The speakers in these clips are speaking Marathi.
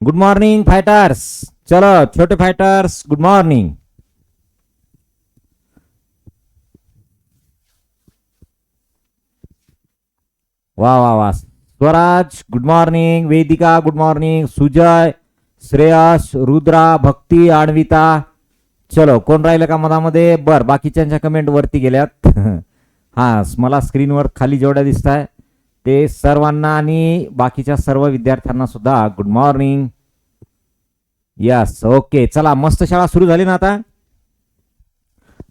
Good morning fighters. चलो छोटे फाइटर्स, गुड मॉर्निंग. वा वा वा. Swaraj good morning, Vedika good morning, Sujay, Shreyas, Rudra, Bhakti, आणविता. चलो कोण राहिलं का मधामध्ये? बर, बाकीच्यांच्या कमेंट वरती गेल्यात. हा, मला स्क्रीनवर खाली जेवढ्या दिसत आहे ते सर्वांना आणि बाकीच्या सर्व विद्यार्थ्यांना सुद्धा गुड मॉर्निंग. Yes, okay. चला, मस्त शाळा सुरू झाली ना आता?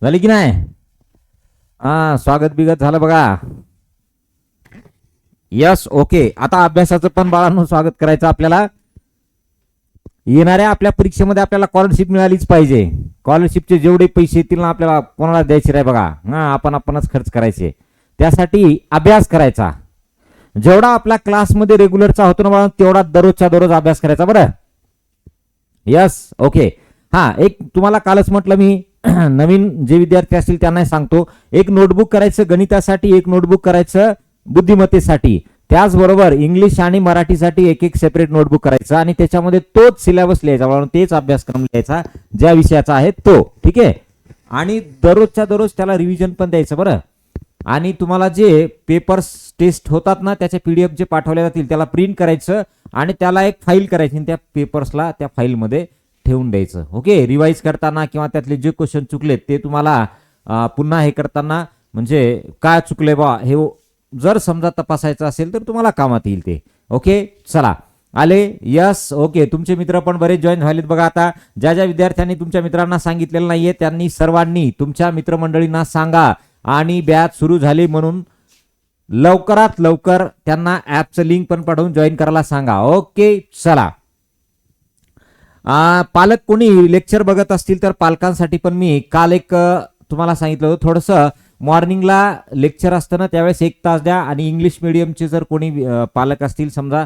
झाली की नाही? हा, स्वागत बिगत झालं बघा. Yes, okay. आता अभ्यासाचं पण बाळांनो स्वागत करायचं आपल्याला. येणाऱ्या आपल्या परीक्षेमध्ये आपल्याला स्कॉलरशिप मिळालीच पाहिजे. स्कॉलरशिपचे जेवढे पैसे येतील ना आपल्याला कोणाला द्यायचे नाही बघा. हा, आपणच खर्च करायचे. त्यासाठी अभ्यास करायचा. जेवढा आपला क्लासमध्ये रेग्युलरचा होतो ना बाळा, तेवढा दररोजच्या दररोज अभ्यास करायचा. बरं? Yes, okay. हा, एक तुम्हाला कालच म्हटलं मी, नवीन जे विद्यार्थी असतील त्यांना सांगतो, एक नोटबुक करायचं गणितासाठी, एक नोटबुक करायचं बुद्धिमत्तेसाठी. त्याचबरोबर इंग्लिश आणि मराठीसाठी एक एक सेपरेट नोटबुक करायचं आणि त्याच्यामध्ये तोच सिलेबस लिहायचा, म्हणून तेच अभ्यासक्रम लिहायचा ज्या विषयाचा आहे तो. ठीक आहे? आणि दररोजच्या दररोज त्याला रिव्हिजन पण द्यायचं. बरं? आणि तुम्हाला जे पेपर्स टेस्ट होतात ना त्याचे पीडीएफ जे पाठवले जातील त्याला प्रिंट करायचं आणि त्याला एक फाईल करायची आणि त्या पेपर्सला त्या फाईलमध्ये ठेवून द्यायचं. ओके? रिवाईज करताना किंवा त्यातले जे क्वेश्चन चुकलेत ते तुम्हाला पुन्हा हे करताना म्हणजे काय चुकले बा हे जर समजा तपासायचं असेल तर तुम्हाला कामात येईल ते. ओके? चला, आले? Yes, okay. तुमचे मित्र पण बरेच जॉईन झालेत बघा. आता ज्या ज्या विद्यार्थ्यांनी तुमच्या मित्रांना सांगितलेलं नाहीये त्यांनी सर्वांनी तुमच्या मित्रमंडळींना सांगा आणि बॅच सुरू झाली म्हणून लवकरात लवकर त्यांना ऍपचं लिंक पण पाठवून जॉईन करायला सांगा. ओके? चला, पालक कोणी लेक्चर बघत असतील तर पालकांसाठी पण मी काल एक तुम्हाला सांगितलं होतं, थोडंसं मॉर्निंगला लेक्चर असताना त्यावेळेस 1 तास द्या आणि इंग्लिश मिडियमचे जर कोणी पालक असतील समजा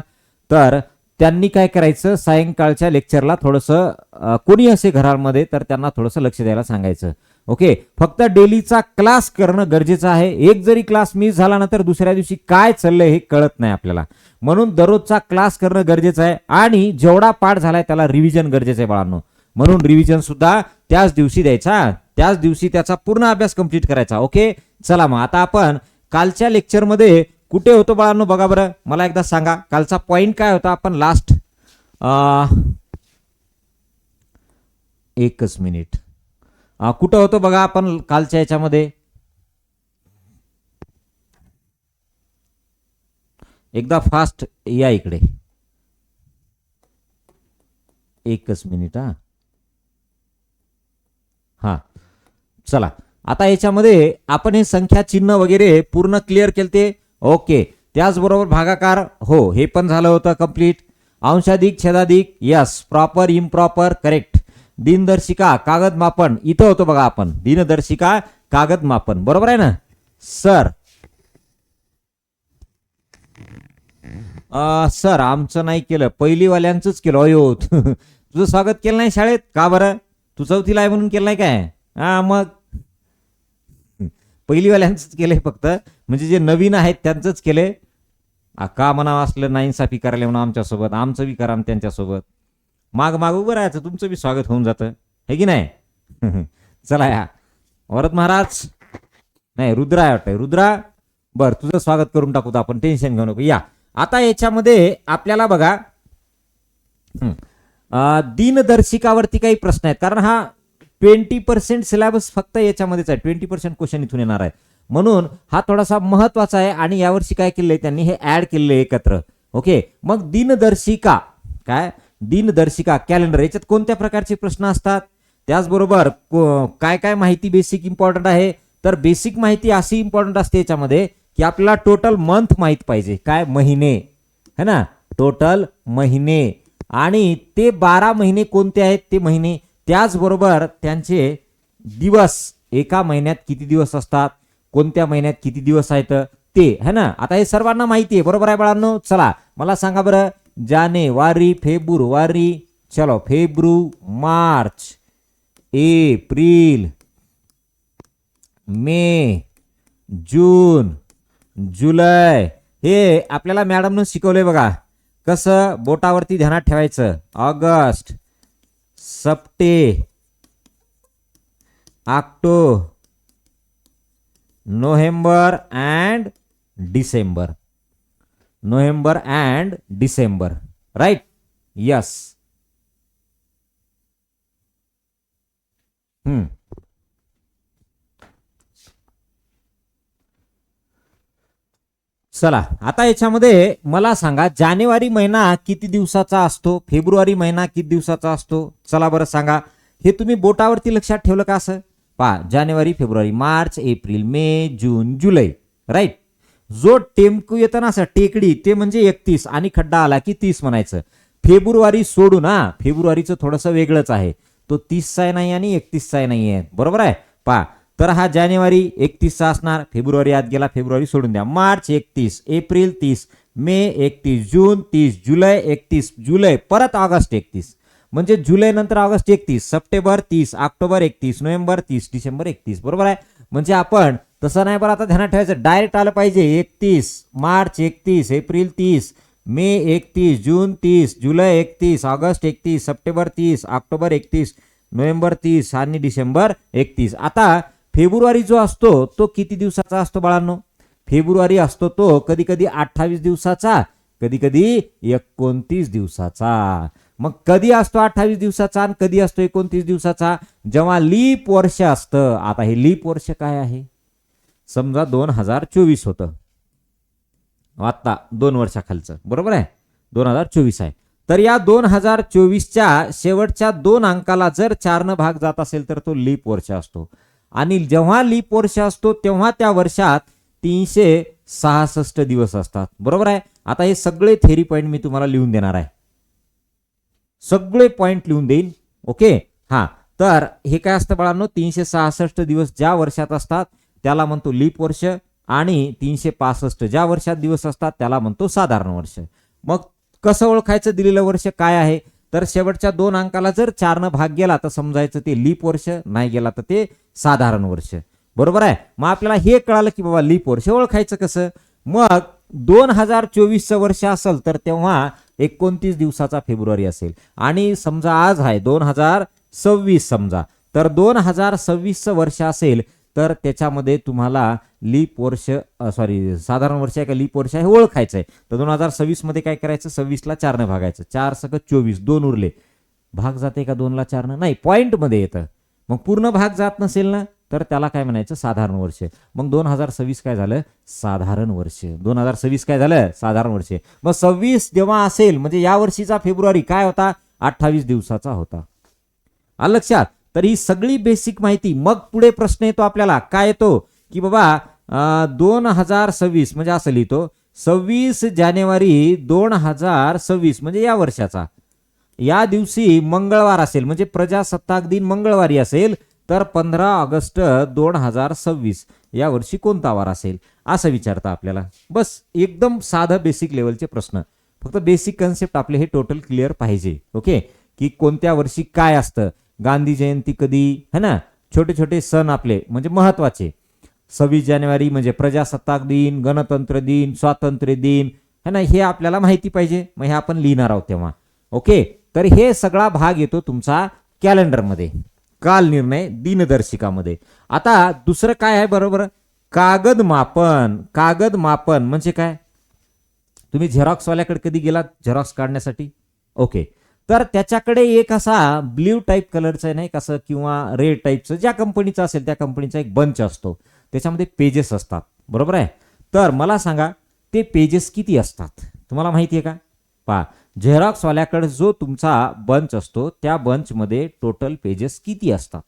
तर त्यांनी काय करायचं, सायंकाळच्या लेक्चरला थोडंसं कोणी असे घरामध्ये तर त्यांना थोडंसं लक्ष द्यायला सांगायचं. ओके? फक्त डेलीचा क्लास करणं गरजेचं आहे. एक जरी क्लास मिस झाला ना तर दुसऱ्या दिवशी काय चाललंय हे कळत नाही आपल्याला. म्हणून दररोजचा क्लास करणं गरजेचं आहे आणि जेवढा पाठ झालाय त्याला रिव्हिजन गरजेचं आहे बाळांनो. म्हणून रिव्हिजन सुद्धा त्याच दिवशी द्यायचा, त्याच दिवशी त्याचा पूर्ण अभ्यास कंप्लीट करायचा. ओके? चला, मग आता आपण कालच्या लेक्चरमध्ये कुठे होतो बाळांनो बघा बरं, मला एकदा सांगा कालचा पॉइंट काय होता. आपण लास्ट एकच मिनिट कुठं होतो बघा आपण कालच्या याच्यामध्ये, एकदा फास्ट या इकडे. एकच मिनिट. हा, चला, आता याच्यामध्ये आपण हे संख्या चिन्ह वगैरे पूर्ण क्लिअर केलते. ओके? त्याचबरोबर भागाकार, हो, हे पण झालं होतं कंप्लीट. अंशाधिक छेदाधिक, यस, प्रॉपर इम्प्रॉपर, करेक्ट. दिनदर्शिका कागद मापन, इथं होतो बघा आपण, दिनदर्शिका कागद मापन, बरोबर आहे ना सर? सर आमचं नाही केलं, पहिलीवाल्यांचंच केलं. अयो, तुझं स्वागत केलं नाही शाळेत का बरं? तू चौथीला आहे म्हणून केलं नाही काय? हा, मग पहिलीवाल्यांचंच केलंय फक्त, म्हणजे जे नवीन आहेत त्यांचंच केलंय. का म्हणा असलं नाइंसाफी करायला म्हणा आमच्यासोबत, आमचं बी करा त्यांच्यासोबत, माग माग उभं राहायचं, तुमचं बी स्वागत होऊन जातं, हे की नाही? चला या वरद महाराज, नाही रुद्रा आहे वाटतंय, रुद्रा, बर तुझं स्वागत करून टाकू आपण, टेन्शन घेऊ नको. या आता याच्यामध्ये आपल्याला बघा दिनदर्शिकावरती काही प्रश्न आहेत, कारण हा 20% सिलेबस फक्त याच्यामध्येच आहे, 20% क्वेश्चन इथून येणार आहे, म्हणून हा थोडासा महत्वाचा आहे. आणि यावर्षी काय केलंय त्यांनी, हे ऍड केलेलं एकत्र. ओके? मग दिनदर्शिका काय, दिनदर्शिका कॅलेंडर, याच्यात कोणत्या प्रकारचे प्रश्न असतात, त्याचबरोबर काय काय माहिती बेसिक इम्पॉर्टंट आहे. तर बेसिक माहिती अशी इम्पॉर्टंट असते याच्यामध्ये की आपल्याला टोटल मंथ माहित पाहिजे, काय महिने है ना, टोटल महिने, आणि ते 12 महिने कोणते आहेत ते महिने, त्याचबरोबर त्यांचे दिवस, एका महिन्यात किती दिवस असतात, कोणत्या महिन्यात किती दिवस आहेत ते, है ना. आता हे सर्वांना माहिती आहे, बरोबर आहे बाळांनो? चला मला सांगा बरं, जानेवारी, फेब्रुवारी, चलो मार्च, एप्रिल, मे, जून, जुलै, हे आपल्याला मॅडमनं शिकवलंय बघा. कसं बोटावरती ध्यानात ठेवायचं. August, September, October, November and December. November and December, right. Yes. चला आता याच्यामध्ये मला सांगा, जानेवारी महिना किती दिवसाचा असतो, फेब्रुवारी महिना किती दिवसाचा असतो. चला बरं सांगा. हे तुम्ही बोटावरती लक्षात ठेवलं का? असं पहा, जानेवारी, फेब्रुवारी, मार्च, एप्रिल, मे, जून, जुलै, राईट. जो टेमकू येतं ना असं टेकडी, ते म्हणजे 31 आणि खड्डा आला की 30 म्हणायचं. फेब्रुवारी सोडू ना, फेब्रुवारीचं थोडंसं वेगळंच आहे. तो 30चा नाही आणि 31चा नाही आहे. बरोबर आहे. पहा, तर हा जानेवारी 31चा असणार. फेब्रुवारी आत गेला, फेब्रुवारी सोडून द्या. मार्च 31, एप्रिल 30, मे 31, जून 30, जुलै 31, जुलै परत ऑगस्ट 31, म्हणजे जुलै नंतर August 31, September 30, October 31, November 30, December 31. बरोबर आहे. म्हणजे आपण तसं नाही, बरं आता ध्यानात ठेवायचं, डायरेक्ट आलं पाहिजे. 31 मार्च, 31 एप्रिल, 30 मे, 31 जून, 30 जुलै, 31 ऑगस्ट, 31 सप्टेंबर, 30 ऑक्टोबर, 31 नोव्हेंबर, 30 आणि डिसेंबर 31. आता फेब्रुवारी जो असतो तो किती दिवसाचा असतो बाळांनो? फेब्रुवारी असतो तो कधी कधी 28 दिवसाचा, कधी कधी 29 दिवसाचा. मग कधी असतो 28 दिवसाचा आणि कधी असतो 29 दिवसाचा? जेव्हा लीप वर्ष असतं. आता हे लीप वर्ष काय आहे? समजा 2024 होतं, आता 2 वर्षाखालचं. बरोबर आहे. 2024 आहे. तर या 2024च्या शेवटच्या 2 अंकाला जर 4 भाग जात असेल तर तो लीप वर्ष असतो. आणि जेव्हा लीप वर्ष असतो तेव्हा त्या वर्षात 366 दिवस असतात. बरोबर आहे. आता हे सगळे थेरी पॉइंट मी तुम्हाला लिहून देणार आहे. सगळे पॉइंट लिहून देईन. ओके. हा, तर हे काय असतं बाळांनो? 366 दिवस ज्या वर्षात असतात त्याला म्हणतो लीप वर्ष, आणि 365 ज्या वर्षात दिवस असतात त्याला म्हणतो साधारण वर्ष. मग कसं ओळखायचं दिलेलं वर्ष काय आहे? तर शेवटच्या 2 अंकाला जर 4 भाग गेला तर समजायचं ते लीप वर्ष, नाही गेला तर ते साधारण वर्ष. बरोबर आहे. मग आपल्याला हे कळालं की बाबा लीप वर्ष ओळखायचं कसं. मग 2024चं वर्ष असेल तर तेव्हा 29 दिवसाचा फेब्रुवारी असेल. आणि समजा आज आहे 2026 समजा, तर 2026चं वर्ष असेल तर त्याच्यामध्ये तुम्हाला लीप वर्ष साधारण वर्ष आहे का लीप वर्ष आहे हे ओळखायचं आहे. तर 2026 मध्ये काय करायचं? 26ला 4 भागायचं. 4 सगळं 24, 2 उरले. भाग जाते का 2ला 4? नाही, पॉइंट मध्ये येतं. मग पूर्ण भाग जात नसेल ना तर त्याला काय म्हणायचं? साधारण वर्ष. मग 2026 काय झालं? साधारण वर्ष. 2026 काय झालं? साधारण वर्ष. मग 26 जेव्हा असेल म्हणजे या वर्षीचा फेब्रुवारी काय होता? 28 दिवसाचा होता. आलं लक्षात? तर ही सगळी बेसिक माहिती. मग पुढे प्रश्न येतो आपल्याला, काय येतो की बाबा 2026 म्हणजे असं लिहितो 26 जानेवारी 2026 म्हणजे या वर्षाचा. या दिवशी मंगळवार असेल म्हणजे प्रजासत्ताक दिन मंगळवारी असेल तर 15 ऑगस्ट 2026 या वर्षी कोणता वार असेल असं विचारता आपल्याला. बस एकदम साधं बेसिक लेवलचे प्रश्न. फक्त बेसिक कन्सेप्ट आपले हे टोटल क्लिअर पाहिजे. ओके. की कोणत्या वर्षी काय असतं, गांधी जयंती कधी, है ना, छोटे छोटे सण आपले म्हणजे महत्वाचे. 26 जानेवारी म्हणजे प्रजासत्ताक दिन, गणतंत्र दिन, स्वातंत्र्य दिन, है ना, हे आपल्याला माहिती पाहिजे. मग हे आपण लिहिणार आहोत तेव्हा. ओके. तर हे सगळा भाग येतो तुमचा कॅलेंडरमध्ये, काल निर्णय दिनदर्शिकामध्ये. आता दुसरं काय आहे? बरोबर, कागद मापन. कागद मापन म्हणजे काय? तुम्ही झेरॉक्सवाल्याकडे कधी गेलात झेरॉक्स काढण्यासाठी? ओके. तर त्याच्याकडे एक असा ब्ल्यू टाईप कलरचा नाही कसं किंवा रेड टाईपचं ज्या कंपनीचा असेल त्या कंपनीचा एक बंच असतो. त्याच्यामध्ये पेजेस असतात. बरोबर आहे. तर मला सांगा ते पेजेस किती असतात तुम्हाला माहिती आहे का? पहा, झेरॉक्सवाल्याकडे जो तुमचा बंच असतो त्या बंचमध्ये टोटल पेजेस किती असतात?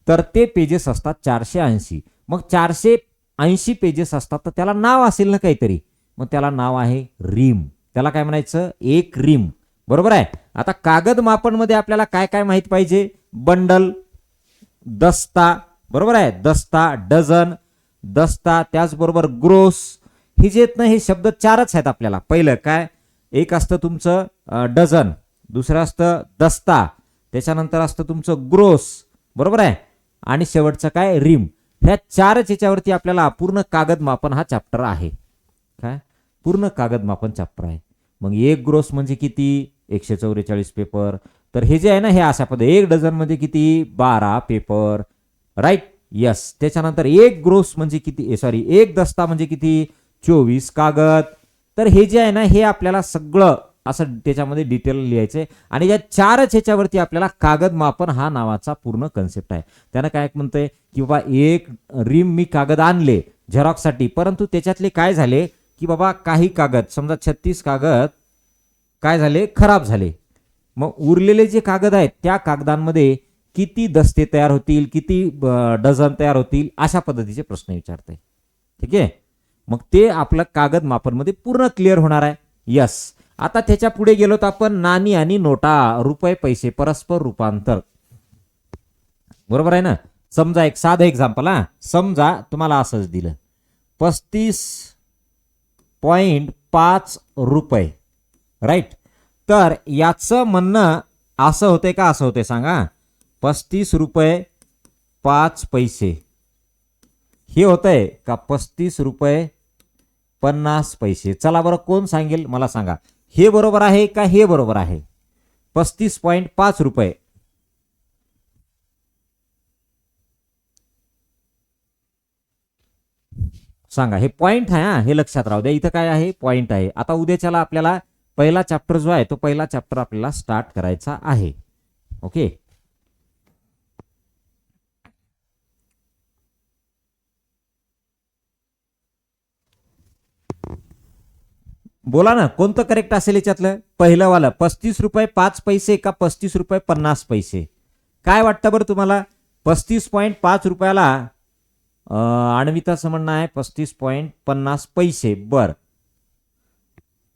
तर ते पेजेस असतात 480. मग 480 पेजेस असतात तर त्याला नाव असेल ना काहीतरी. मग त्याला नाव आहे रिम. त्याला काय म्हणायचं? एक रिम. बरोबर आहे. आता कागद मापन मध्ये आपल्याला काय काय माहिती पाहिजे? बंडल, दस्ता, बरोबर आहे, दस्ता, डझन, दस्ता, त्याचबरोबर ग्रोस. हे जे आहेत ना हे शब्द 4च आहेत आपल्याला. पहिलं काय? एक असतं तुमचं डझन, दुसरं असतं दस्ता, त्याच्यानंतर असतं तुमचं ग्रोस. बरोबर आहे. आणि शेवटचं काय? रिम. ह्या 4च याच्यावरती आपल्याला पूर्ण कागद मापन हा चॅप्टर आहे. काय? पूर्ण कागद मापन चॅप्टर आहे. मग एक ग्रोस म्हणजे किती 144 पेपर. तर हे जे आहे ना हे अशा पद्धती 1 डझन म्हणजे किती 12 पेपर, राईट. यस. त्याच्यानंतर एक ग्रोस म्हणजे किती, सॉरी एक दस्ता म्हणजे किती 24 कागद. तर हे जे आहे ना हे आपल्याला सगळं असं त्याच्यामध्ये डिटेल लिहायचंय आणि या चारच ह्याच्यावरती आपल्याला कागद मापन हा नावाचा पूर्ण कन्सेप्ट आहे. त्यानं काय म्हणतंय की बाबा एक रिम मी कागद आणले झेरॉक्ससाठी, परंतु त्याच्यातले काय झाले की बाबा काही कागद समजा 36 कागद काय झाले खराब झाले. मग उरलेले जे कागद आहेत त्या कागदांमध्ये किती दस्ते तयार होतील, किती डझन तयार होतील, अशा पद्धतीचे प्रश्न विचारते. ठीक आहे. मग ते आपलं कागद मापनमध्ये पूर्ण क्लिअर होणार आहे. यस. आता त्याच्या पुढे गेलो तर आपण नाणी आणि नोटा, रुपये पैसे परस्पर रूपांतर. बरोबर आहे ना. समजा एक साधं एक्झाम्पल, समजा तुम्हाला असंच दिलं 35.5 रुपये, राईट. तर याचं म्हणणं असं होते का असं होते सांगा, 35 रुपये 5 पैसे हे होतंय का 35 रुपये 50 पैसे. चला बरं कोण सांगेल मला सांगा, हे बरोबर आहे का हे बरोबर आहे. 35.5 रुपये सांगा. हे पॉइंट आहे, हे लक्षात राहू द्या. इथं काय आहे पॉइंट आहे. आता उद्याच्याला आपल्याला पहिला चॅप्टर जो आहे तो पहिला चॅप्टर आपल्याला स्टार्ट करायचा आहे. ओके. बोला ना कोणतं करेक्ट असेल याच्यातलं. पहिलं वाला 35 रुपये 5 पैसे का 35 रुपये 50 पैसे, काय वाटतं बरं तुम्हाला. 35.5 रुपयाला आणविताचं म्हणणं आहे 35.50 पैसे. बर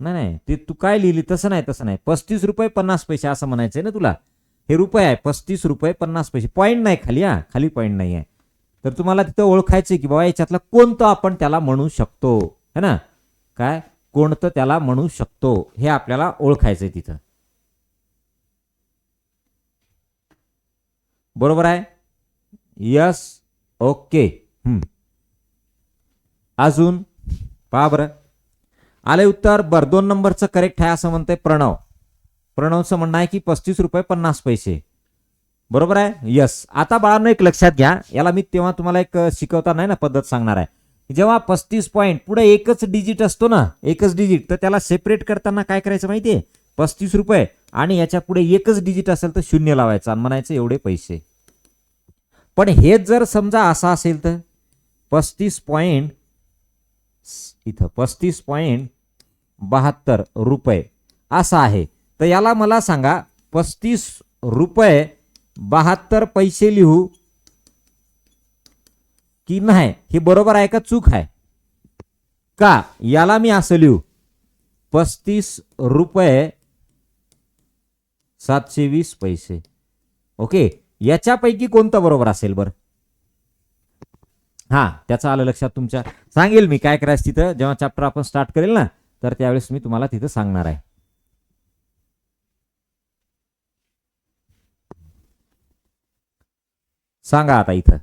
नाही नाही ते तू काय लिहिली तसं नाही, तसं नाही. 35 रुपये 50 पैसे असं म्हणायचंय ना तुला. हे रुपये आहे 35 रुपये 50 पैसे. पॉईंट नाही खाली, खाली पॉईंट नाही आहे. तर तुम्हाला तिथं ओळखायचं की बाबा याच्यातलं कोणतं आपण त्याला म्हणू शकतो, है ना. काय कोणतं त्याला म्हणू शकतो हे आपल्याला ओळखायचंय तिथं. बरोबर आहे. यस. ओके. अजून पहा बरं आले उत्तर. बर 2 नंबरचं करेक्ट आहे असं म्हणतंय प्रणव. प्रणवचं म्हणणं आहे की 35 रुपये 50 पैसे. बरोबर आहे. यस. आता बाळांनो एक लक्षात घ्या, याला मी तेव्हा तुम्हाला एक शिकवता नाही ना पद्धत सांगणार आहे. जेव्हा 35 पॉईंट पुढे एकच डिजिट असतो ना, एकच डिजिट, तर त्याला सेपरेट करताना काय करायचं माहितीये, 35 रुपये आणि याच्या पुढे एकच डिजिट असेल तर शून्य लावायचं आणि म्हणायचं एवढे पैसे. पण हेच जर समजा असं असेल तर 35 पॉईंट इथं 35.72 रुपये असं आहे, तर याला मला सांगा 35 रुपये 72 पैसे लिहू की नाही, हे बरोबर आहे का चूक आहे का. याला मी असं लिहू 35 रुपये 720 पैसे. ओके. याच्यापैकी कोणतं बरोबर असेल बरं. त्याचं आलं लक्षात तुमच्या. सांगेल मी काय करायचं तिथं जेव्हा चॅप्टर आपण स्टार्ट करेल ना, तर त्यावेळेस मी तुम्हाला तिथं सांगणार आहे. सांगा आता इथं.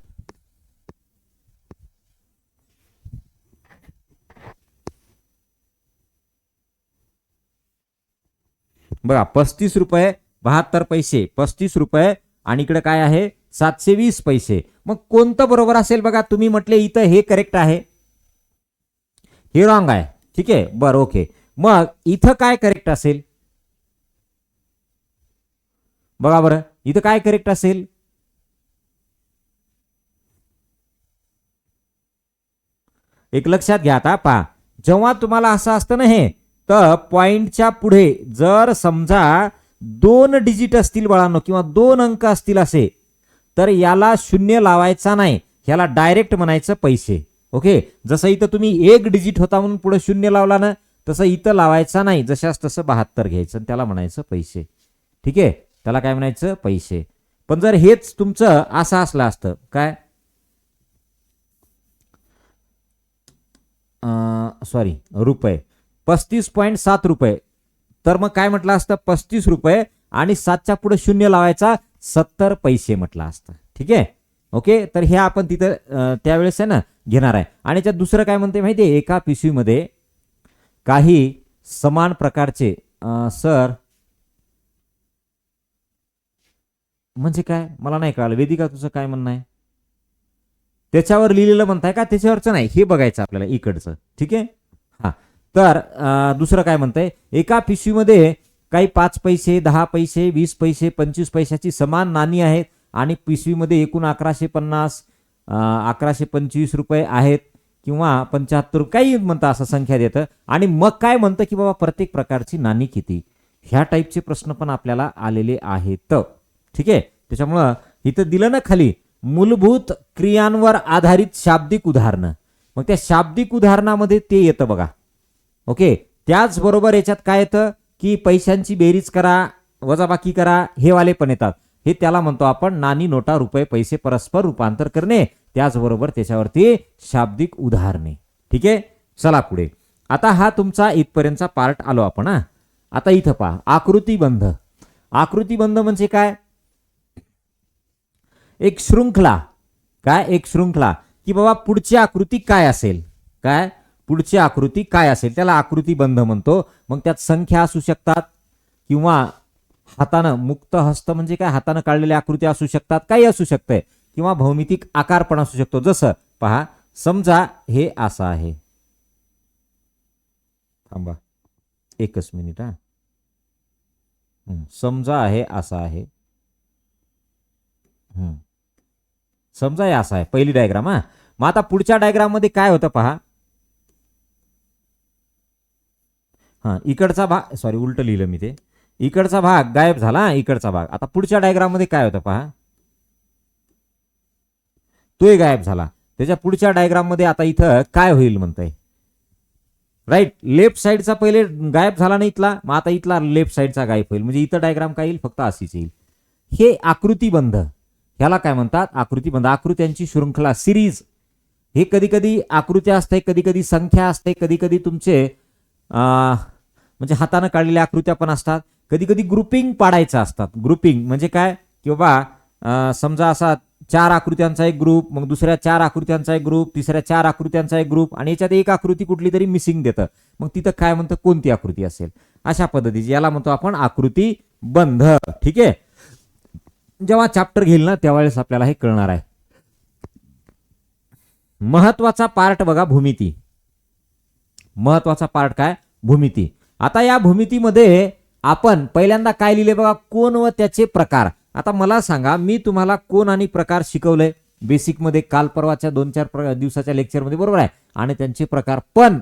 बघा 35 रुपये 72 पैसे, 35 रुपये आणि इकडे काय आहे 720 पैसे. मग कोणतं बरोबर असेल बघा. तुम्ही म्हटले इथं हे करेक्ट आहे, हे रॉंग आहे. ठीक आहे. बरं ओके. मग इथं काय करेक्ट असेल बघा बरं. इथं काय करेक्ट असेल. एक लक्षात घ्या. आता पहा जेव्हा तुम्हाला असं असतं ना हे, तर पॉइंटच्या पुढे जर समजा 2 डिजिट असतील बाळांनो किंवा 2 अंक असतील असे, तर याला शून्य लावायचा नाही, याला डायरेक्ट म्हणायचं पैसे. ओके. जसं इथं तुम्ही 1 डिजिट होता म्हणून पुढे शून्य लावला ना, तसं इथं लावायचा नाही, जशास तसं 72 घ्यायचं त्याला म्हणायचं पैसे. ठीक आहे. त्याला काय म्हणायचं पैसे. पण जर हेच तुमचं असं असलं असतं काय, सॉरी रुपये 35.7 रुपये, तर मग काय म्हटलं असतं 35 रुपये आणि 7च्या पुढे शून्य लावायचा 70 पैसे म्हटलं असतं. ठीक आहे. ओके. तर हे आपण तिथं त्यावेळेस आहे ना घेणार आहे. आणि त्यात दुसरं काय म्हणते माहिती आहे, एका पिशवीमध्ये काही समान प्रकारचे सर म्हणजे काय मला नाही कळलं. वेदिका तुझं काय म्हणणं आहे? त्याच्यावर लिहिलेलं म्हणताय का त्याच्यावरचं नाही हे बघायचं आपल्याला इकडचं. ठीक आहे. हा तर दुसरं काय म्हणताय, एका पिशवीमध्ये काही 5 पैसे 10 पैसे 20 पैसे 25 पैशाची समान नाणी आहेत आणि पिशवीमध्ये एकूण 1150 1125 रुपये आहेत किंवा 75 काही म्हणतं असं संख्या देतं आणि मग काय म्हणतं की बाबा प्रत्येक प्रकारची नाणी किती. ह्या टाईपचे प्रश्न पण आपल्याला आलेले आहेत. ठीक आहे. त्याच्यामुळं इथं दिलं ना खाली मूलभूत क्रियांवर आधारित शाब्दिक उदाहरणं, मग त्या शाब्दिक उदाहरणामध्ये ते येतं बघा. ओके. त्याचबरोबर याच्यात काय येतं की पैशांची बेरीज करा वजाबाकी करा हे वाले पण येतात. हे त्याला म्हणतो आपण नाणी नोटा रुपये पैसे परस्पर रूपांतर करणे. त्याचबरोबर त्याच्यावरती शाब्दिक उदाहरणे. ठीक आहे. चला पुढे. आता हा तुमचा इथपर्यंतचा पार्ट आलो आपण. आता इथं पहा आकृतीबंध. आकृतीबंध म्हणजे काय, एक शृंखला. काय एक शृंखला की बाबा पुढची आकृती काय असेल, काय पुढची आकृती काय असेल त्याला आकृतीबंध म्हणतो. मग त्यात संख्या असू शकतात किंवा हातानं मुक्त हस्त म्हणजे काय हातानं काढलेल्या आकृती असू शकतात, काही असू शकतंय किंवा भौमितिक आकार पण असू शकतो. जसं पहा समजा हे असं आहे. थांबा एकच मिनिट. समजा आहे असं आहे. समजा हे असं आहे पहिली डायग्राम. मग आता पुढच्या डायग्राम मध्ये काय होतं पहा. इकडचा भाग सॉरी उलट लिहिलं मी ते. इकडचा भाग गायब झाला इकडचा भाग. आता पुढच्या डायग्राम मध्ये काय होतं पहा, तोही गायब झाला. त्याच्या पुढच्या डायग्राम मध्ये आता इथं काय होईल म्हणतंय, राईट लेफ्ट साईडचा पहिले गायब झाला नाही इथला, मग आता इथला लेफ्ट साईडचा गायब होईल. म्हणजे इथं डायग्राम काय येईल फक्त अशीच येईल. हे आकृतीबंध ह्याला काय म्हणतात आकृतीबंध. आकृत्यांची शृंखला सिरीज. हे कधी कधी आकृत्या असते, कधी कधी संख्या असते, कधी कधी तुमचे म्हणजे हाताने काढलेल्या आकृत्या पण असतात, कधी कधी ग्रुपिंग पाडायचं असतात. ग्रुपिंग म्हणजे काय की बाबा समजा असा 4 आकृत्यांचा एक ग्रुप, मग दुसऱ्या 4 आकृत्यांचा एक ग्रुप, तिसऱ्या 4 आकृत्यांचा एक ग्रुप आणि याच्यात एक आकृती कुठली तरी मिसिंग देतं. मग तिथं काय म्हणतं कोणती आकृती असेल अशा पद्धतीची याला म्हणतो आपण आकृतीबंध. ठीक आहे. जेव्हा चॅप्टर घेईल ना त्यावेळेस आपल्याला हे कळणार आहे. महत्वाचा पार्ट बघा भूमिती. महत्वाचा पार्ट काय भूमिती. आता या भूमितीमध्ये आपण पहिल्यांदा काय लिहिले बघा कोन व त्याचे प्रकार. आता मला सांगा मी तुम्हाला कोन आणि प्रकार शिकवलंय बेसिक मध्ये काल परवाच्या 2-4 दिवसाच्या लेक्चर मध्ये, बरोबर आहे, आणि त्यांचे प्रकार पण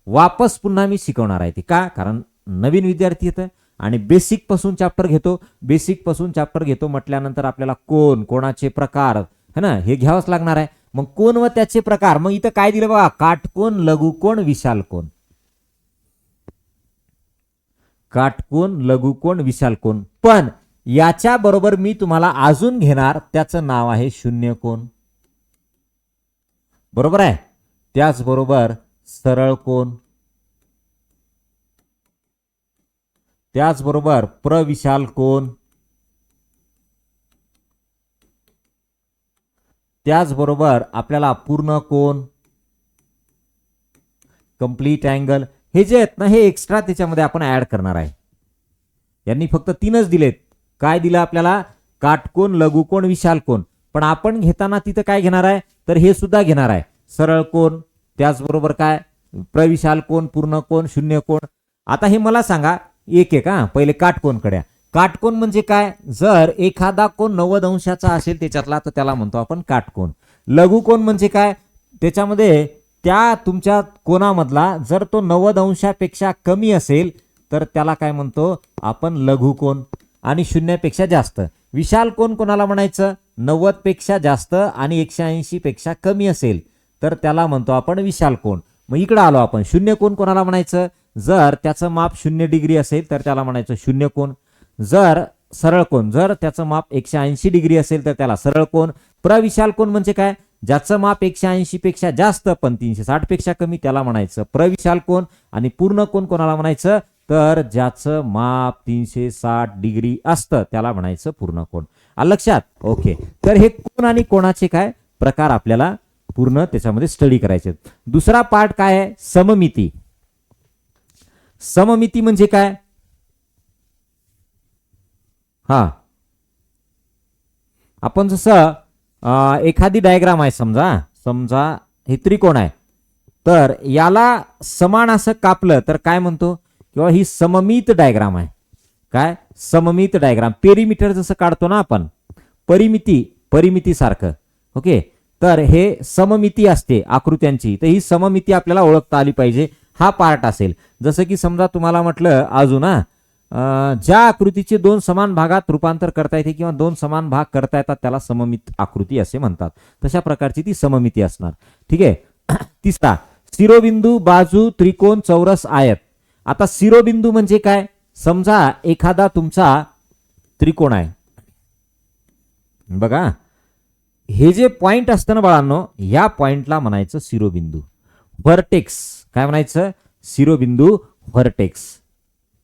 वापस पुन्हा मी शिकवणार आहे. ते का कारण नवीन विद्यार्थी येतं आणि बेसिक पासून चॅप्टर घेतो. बेसिक पासून चॅप्टर घेतो म्हटल्यानंतर आपल्याला कोन कोणाचे प्रकार है ना हे घ्यावंच लागणार आहे. मग कोन व त्याचे प्रकार. मग इथं काय दिलं बघा काटकोन लघुकोन विशाल कोन. काटकोन लघुकोन विशाल कोन. पण याच्या बरोबर मी तुम्हाला अजून घेणार त्याचं नाव आहे शून्य कोन. बरोबर आहे. त्याचबरोबर सरळ कोन, त्याचबरोबर प्रविशाल कोन, त्याचबरोबर आपल्याला पूर्ण कोन कंप्लीट अँगल. हे जे आहेत ना हे एक्स्ट्रा त्याच्यामध्ये आपण ऍड करणार आहे. यांनी फक्त 3च दिलेत. काय दिलं आपल्याला काटकोन लघुकोन विशाल कोन. पण आपण घेताना तिथं काय घेणार आहे तर हे सुद्धा घेणार आहे सरळ कोन, त्याचबरोबर काय प्रविशाल कोन, पूर्ण कोन, शून्य कोन. आता हे मला सांगा एक एक पहिले काटकोनकडे. काटकोन म्हणजे काय, जर एखादा कोन 90 अंशाचा असेल त्याच्यातला तर त्याला म्हणतो आपण काटकोन. लघुकोन म्हणजे काय, त्याच्यामध्ये त्या तुमच्या कोनामधला जर तो 90 अंशापेक्षा कमी असेल तर त्याला काय म्हणतो आपण लघुकोन आणि 0पेक्षा जास्त. विशाल कोन कोणाला म्हणायचं 90 पेक्षा जास्त आणि 180 पेक्षा कमी असेल तर त्याला म्हणतो आपण विशाल कोन. मग इकडे आलो आपण. शून्य कोन कोणाला म्हणायचं, जर त्याचं माप 0 डिग्री असेल तर त्याला म्हणायचं शून्य कोन. जर सरळ कोन जर त्याचं माप 180 डिग्री असेल तर त्याला सरळ कोन. प्रविशाल कोन म्हणजे काय, ज्याचं माप 180 पेक्षा जास्त पण 360 पेक्षा कमी त्याला म्हणायचं प्रविशाल कोन. आणि पूर्ण कोन कोणाला म्हणायचं तर ज्याचं माप 360 डिग्री असतं त्याला म्हणायचं पूर्ण कोन. आलं लक्षात. ओके. तर हे कोन आणि कोणाचे काय प्रकार आपल्याला पूर्ण त्याच्यामध्ये स्टडी करायचे. दुसरा पार्ट काय आहे सममिती. सममिती म्हणजे काय? हा, आपण जसं एखादी डायग्राम आहे, समजा समजा हे त्रिकोण आहे, तर याला समान असं कापलं तर काय म्हणतो? किंवा ही सममित डायग्राम आहे. काय? सममित डायग्राम. पेरिमीटर जसं काढतो ना आपण, परिमिती सारखं. ओके, तर हे सममिती असते आकृत्यांची, तर ही सममिती आपल्याला ओळखता आली पाहिजे. हा पार्ट असेल. जसं की समजा तुम्हाला म्हटलं अजून ज्या आकृतीचे दोन समान भागात रूपांतर करता येते किंवा दोन समान भाग करता येतात त्याला सममित आकृती असे म्हणतात. तशा प्रकारची ती सममिती असणार. ठीक आहे. तिसरा, शिरोबिंदू, बाजू, त्रिकोण, चौरस, आयत. आता शिरोबिंदू म्हणजे काय? समजा एखादा तुमचा त्रिकोण आहे बघा, हे जे पॉइंट असतं ना बाळांनो, या पॉइंटला म्हणायचं शिरोबिंदू. व्हर्टेक्स काय म्हणायचं? शिरोबिंदू व्हर्टेक्स.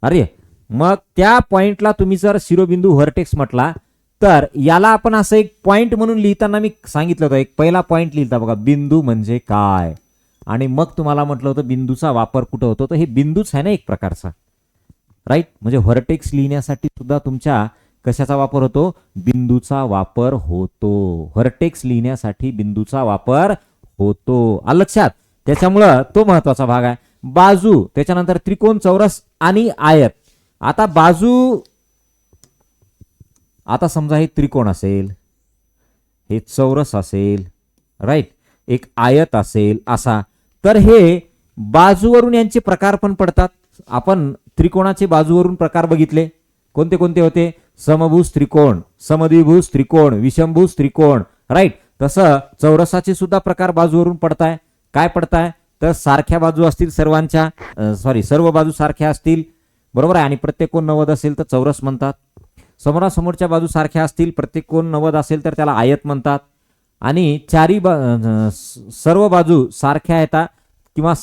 अरे मग त्या पॉइंटला तुम्ही जर शिरोबिंदू व्हर्टेक्स म्हटला तर याला आपण असं एक पॉइंट म्हणून लिहिताना मी सांगितलं होतं, एक पहिला पॉइंट लिहिता बघा, बिंदू म्हणजे काय. आणि मग तुम्हाला म्हटलं होतं बिंदूचा वापर कुठं होतो, तर हे बिंदूच आहे ना एक प्रकारचा, राईट. म्हणजे व्हर्टेक्स लिहिण्यासाठी सुद्धा तुमच्या कशाचा वापर होतो? बिंदूचा वापर होतो. व्हर्टेक्स लिहिण्यासाठी बिंदूचा वापर होतो. आलं लक्षात? त्याच्यामुळं तो महत्वाचा भाग आहे. बाजू, त्याच्यानंतर त्रिकोण, चौरस आणि आयत. आता बाजू, आता समजा हे त्रिकोण असेल, हे चौरस असेल, राईट, एक आयत असेल असा, तर हे बाजूवरून यांचे प्रकार पण पडतात. आपण त्रिकोणाचे बाजूवरून प्रकार बघितले, कोणते कोणते होते? समभुज त्रिकोण, समद्विभुज त्रिकोण, विषमभुज त्रिकोण, राईट. तसं चौरसाचे सुद्धा प्रकार बाजूवरून पडताय. काय पडताय? तर सारख्या बाजू असतील सर्वांच्या, सर्व बाजू सारख्या असतील, बरोबर आहे, आणि प्रत्येक कोण 90 असेल तर चौरस म्हणतात. समोरासमोरच्या बाजू सारख्या असतील, प्रत्येक कोण 90 असेल तर त्याला आयत म्हणतात. आणि सर्व बाजू सारख्या येतात किंवा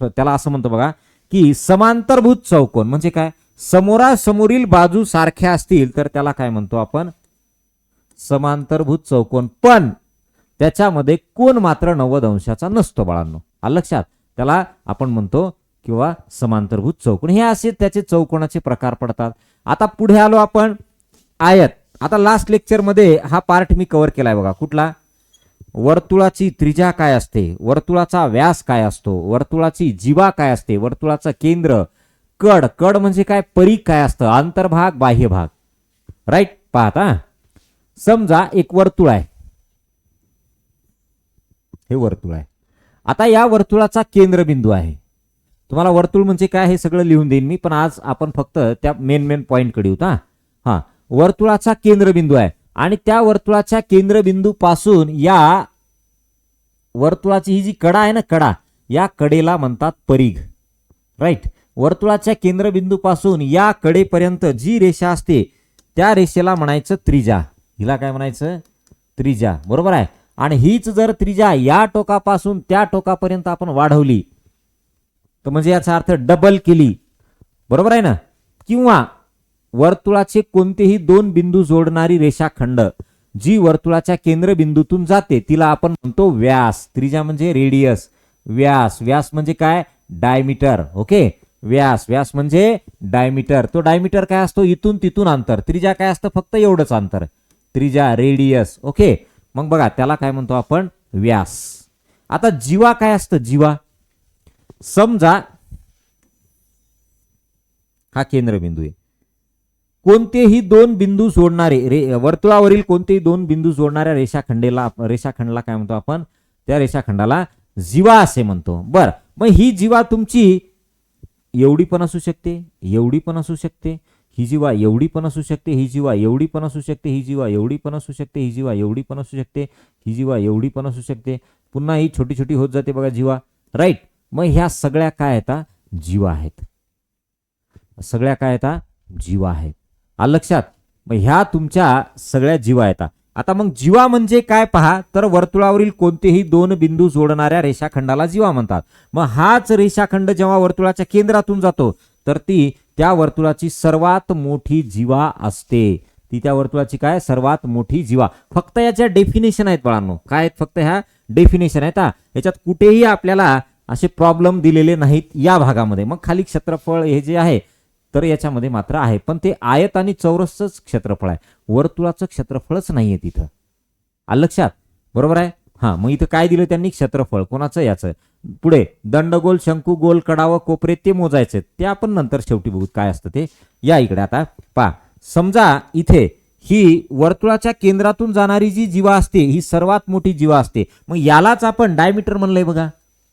त्याला असं म्हणतो बघा की समांतरभुज चौकोन म्हणजे काय? समोरासमोरील बाजू सारख्या असतील तर त्याला काय म्हणतो आपण? समांतरभुज चौकोन. पण त्याच्यामध्ये कोण मात्र 90 अंशाचा नसतो बाळांनो. आलं लक्षात? त्याला आपण म्हणतो किंवा समांतरभुज चौकोन. हे असे त्याचे चौकोनाचे प्रकार पडतात. आता पुढे आलो आपण आयत. आता लास्ट लेक्चर मध्ये हा पार्ट मी कव्हर केलाय बघा. कुठला? वर्तुळाची त्रिज्या काय असते, वर्तुळाचा व्यास काय असतो, वर्तुळाची जीवा काय असते, वर्तुळाचं केंद्र, कड म्हणजे काय, परिघ काय असतं, अंतर्भाग, बाह्य भाग, राईट. पाहता, समजा एक वर्तुळ आहे, हे वर्तुळ आहे. आता या वर्तुळाचा केंद्रबिंदू आहे. तुम्हाला वर्तुळ म्हणजे काय हे सगळं लिहून देईन मी, पण आज आपण फक्त त्या मेन पॉइंट कडे येऊ. हा, वर्तुळाचा केंद्रबिंदू आहे आणि त्या वर्तुळाच्या केंद्रबिंदू पासून या वर्तुळाची ही जी कडा आहे ना, कडा, या कडेला म्हणतात परिघ, राईट. वर्तुळाच्या केंद्रबिंदू पासून या कडेपर्यंत जी रेषा असते त्या रेषेला म्हणायचं त्रिज्या. हिला काय म्हणायचं? त्रिज्या, बरोबर आहे. आणि हीच जर त्रिज्या या टोकापासून त्या टोकापर्यंत आपण वाढवली तर म्हणजे याचा अर्थ डबल केली, बरोबर आहे ना. किंवा वर्तुळाचे कोणतेही दोन बिंदू जोडणारी रेषाखंड जी वर्तुळाच्या केंद्रबिंदूतून जाते तिला आपण म्हणतो व्यास. त्रिज्या म्हणजे रेडियस, व्यास म्हणजे काय? डायमीटर. ओके, व्यास म्हणजे डायमीटर. तो डायमीटर काय असतो? इथून तिथून अंतर. त्रिज्या काय असतं? फक्त एवढंच अंतर, त्रिज्या, रेडियस. ओके, मग बघा त्याला काय म्हणतो आपण? व्यास. आता जीवा काय असतं? जीवा, समजा हा केंद्रबिंदू आहे, कोणतेही दोन बिंदू जोडणारे वर्तुळावरील कोणतेही दोन बिंदू जोडणाऱ्या रेषाखंडाला काय म्हणतो आपण? त्या रेषाखंडाला जीवा असे म्हणतो. बर, मग ही जीवा तुमची एवढी पण असू शकते, एवढी पण असू शकते, ही जीवा एवढी पण असू शकते, ही जीवा एवढी पण असू शकते, ही जीवा एवढी पण असू शकते, ही जीवा एवढी पण असू शकते, ही जीवा एवढी पण असू शकते. पुन्हा ही छोटी छोटी होत जाते बघा जीवा, राईट. मग ह्या सगळ्या काय येतात? जीवा आहेत. सगळ्या काय येतात? जीवा आहेत. आलं लक्षात? मग ह्या तुमच्या सगळ्या जीवा येतात. आता मग जीवा म्हणजे काय पहा, तर वर्तुळावरील कोणतेही दोन बिंदू जोडणाऱ्या रेषाखंडाला जीवा म्हणतात. मग हाच रेषाखंड जेव्हा वर्तुळाच्या केंद्रातून जातो तर ती त्या वर्तुळाची सर्वात मोठी जीवा असते. ती त्या वर्तुळाची काय? सर्वात मोठी जीवा. फक्त याच्या डेफिनेशन आहेत बाळांनो. काय आहेत? फक्त ह्या डेफिनेशन आहेत. याच्यात कुठेही आपल्याला असे प्रॉब्लेम दिलेले नाहीत या भागामध्ये. मग खाली क्षेत्रफळ हे जे आहे तर याच्यामध्ये मात्र आहे, पण ते आयत आणि चौरसच क्षेत्रफळ आहे, वर्तुळाचं क्षेत्रफळच नाहीये तिथं. आलं लक्षात? बरोबर आहे. हा, मग इथं काय दिलं त्यांनी? क्षेत्रफळ. कोणाचं? याचं. पुढे दंडगोल, शंकू, गोल, कडा व कोपरे ते मोजायचे, ते आपण नंतर शेवटी बघू काय असतं ते. या इकडे आता पहा, समजा इथे ही वर्तुळाच्या केंद्रातून जाणारी जी जीवा असते ही सर्वात मोठी जीवा असते. मग यालाच आपण डायमीटर म्हणलंय बघा,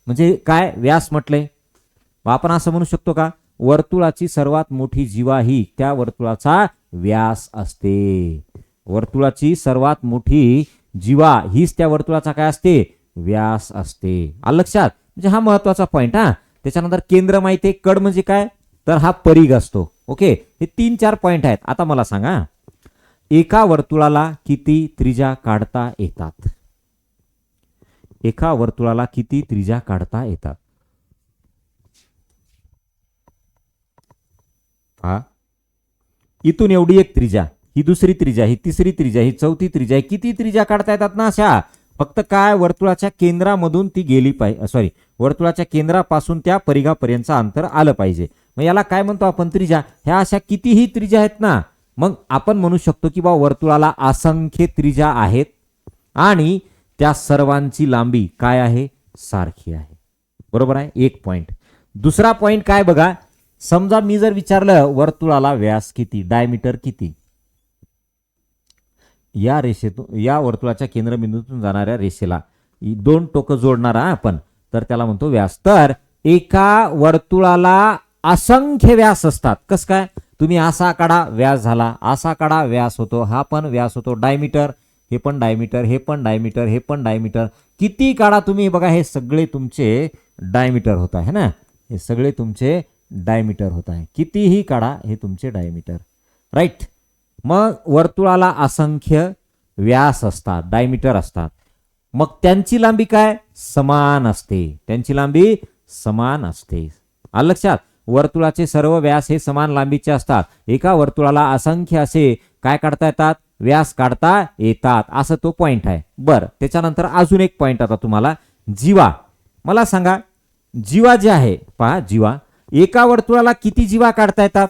म्हणजे काय? व्यास म्हटलंय. आपण असं म्हणू शकतो का? वर्तुळाची सर्वात मोठी जीवा ही त्या वर्तुळाचा व्यास असते. वर्तुळाची सर्वात मोठी जीवा हीच त्या वर्तुळाचा काय असते? व्यास असते. आलं लक्षात? म्हणजे हा महत्वाचा पॉइंट. हा, त्याच्यानंतर केंद्र माहिती आहे, कड म्हणजे काय? तर हा परिघ असतो. ओके, हे 3-4 पॉइंट आहेत. आता मला सांगा, एका वर्तुळाला किती त्रिज्या काढता येतात? एका वर्तुळाला किती त्रिज्या काढता येतात? हा, इथून एवढी एक त्रिज्या, ही दुसरी त्रिज्या, ही तिसरी त्रिज्या, ही चौथी त्रिज्या, किती त्रिज्या काढता येतात ना अशा? फक्त काय? वर्तुळाच्या केंद्रामधून ती गेली पाहिजे, सॉरी, वर्तुळाच्या केंद्रापासून त्या परिघापर्यंतचं अंतर आलं पाहिजे. मग याला काय म्हणतो आपण? त्रिज्या. ह्या अशा कितीही त्रिज्या आहेत ना, मग आपण म्हणू शकतो की बा वर्तुळाला असंख्य त्रिज्या आहेत आणि त्या सर्वांची लांबी काय आहे? सारखी आहे. बरोबर आहे. एक पॉइंट. दुसरा पॉइंट काय बघा, समजा मी जर विचारलं वर्तुळाला व्यास किती, डायमीटर किती, या रेषेतून, या वर्तुळाच्या केंद्रबिंदूतून जाणाऱ्या रेषेला दोन टोकं जोडणारा आपण, तर त्याला म्हणतो व्यास. तर एका वर्तुळाला असंख्य व्यास असतात. कस काय? तुम्ही असा काढा, व्यास झाला, असा काढा, व्यास होतो, हा पण व्यास होतो, डायमीटर, हे पण डायमीटर, हे पण डायमीटर, हे पण डायमीटर, किती काढा तुम्ही बघा, हे सगळे तुमचे डायमीटर होत आहे ना, हे सगळे तुमचे डायमीटर होत आहे. कितीही काढा हे तुमचे डायमीटर, राईट. मग वर्तुळाला असंख्य व्यास असतात, डायमीटर असतात. मग त्यांची लांबी काय? समान असते. त्यांची लांबी समान असते. आलं लक्षात? वर्तुळाचे सर्व व्यास हे समान लांबीचे असतात. एका वर्तुळाला असंख्य असे काय काढता येतात? व्यास काढता येतात. असं तो पॉइंट आहे. बरं, त्याच्यानंतर अजून एक पॉइंट आता तुम्हाला, जीवा. मला सांगा, जीवा जे आहे पहा, जीवा, एका वर्तुळाला किती जीवा काढता येतात?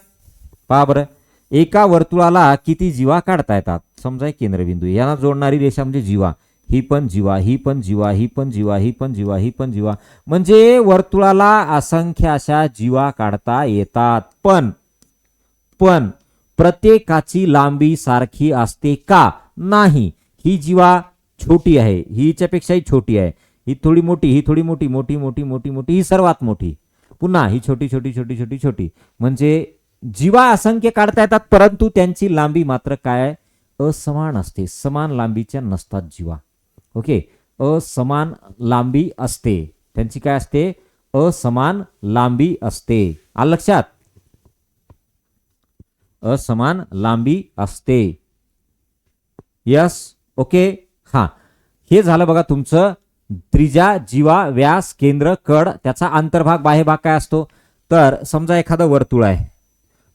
पहा बरं, एका वर्तुळाला किती जीवा काढता येतात? समजा एक केंद्रबिंदू, यांना जोडणारी रेषा म्हणजे जीवा, ही पण जीवा, ही पण जीवा, ही पण जीवा, ही पण जीवा, ही पण जीवा, म्हणजे वर्तुळाला असंख्य अशा जीवा काढता येतात. पण प्रत्येकाची लांबी सारखी असते का? नाही. ही जीवा छोटी आहे, ही हिच्यापेक्षाही छोटी आहे, ही थोडी मोठी, ही थोडी मोठी, मोठी मोठी मोठी मोठी, ही सर्वात मोठी, पुन्हा ही छोटी छोटी छोटी छोटी छोटी, म्हणजे जीवा असंख्य काढता येतात, परंतु त्यांची लांबी मात्र काय? असमान असते. समान लांबीच्या नसतात जीवा. ओके, असमान लांबी असते. त्यांची काय असते? असमान लांबी असते. आलं लक्षात? असमान लांबी असते. Yes, okay. हा, हे झालं बघा तुमचं त्रिज्या, जीवा, व्यास, केंद्र, कड, त्याचा अंतर्भाग, बाह्यभाग काय असतो? तर समजा एखादं वर्तुळ आहे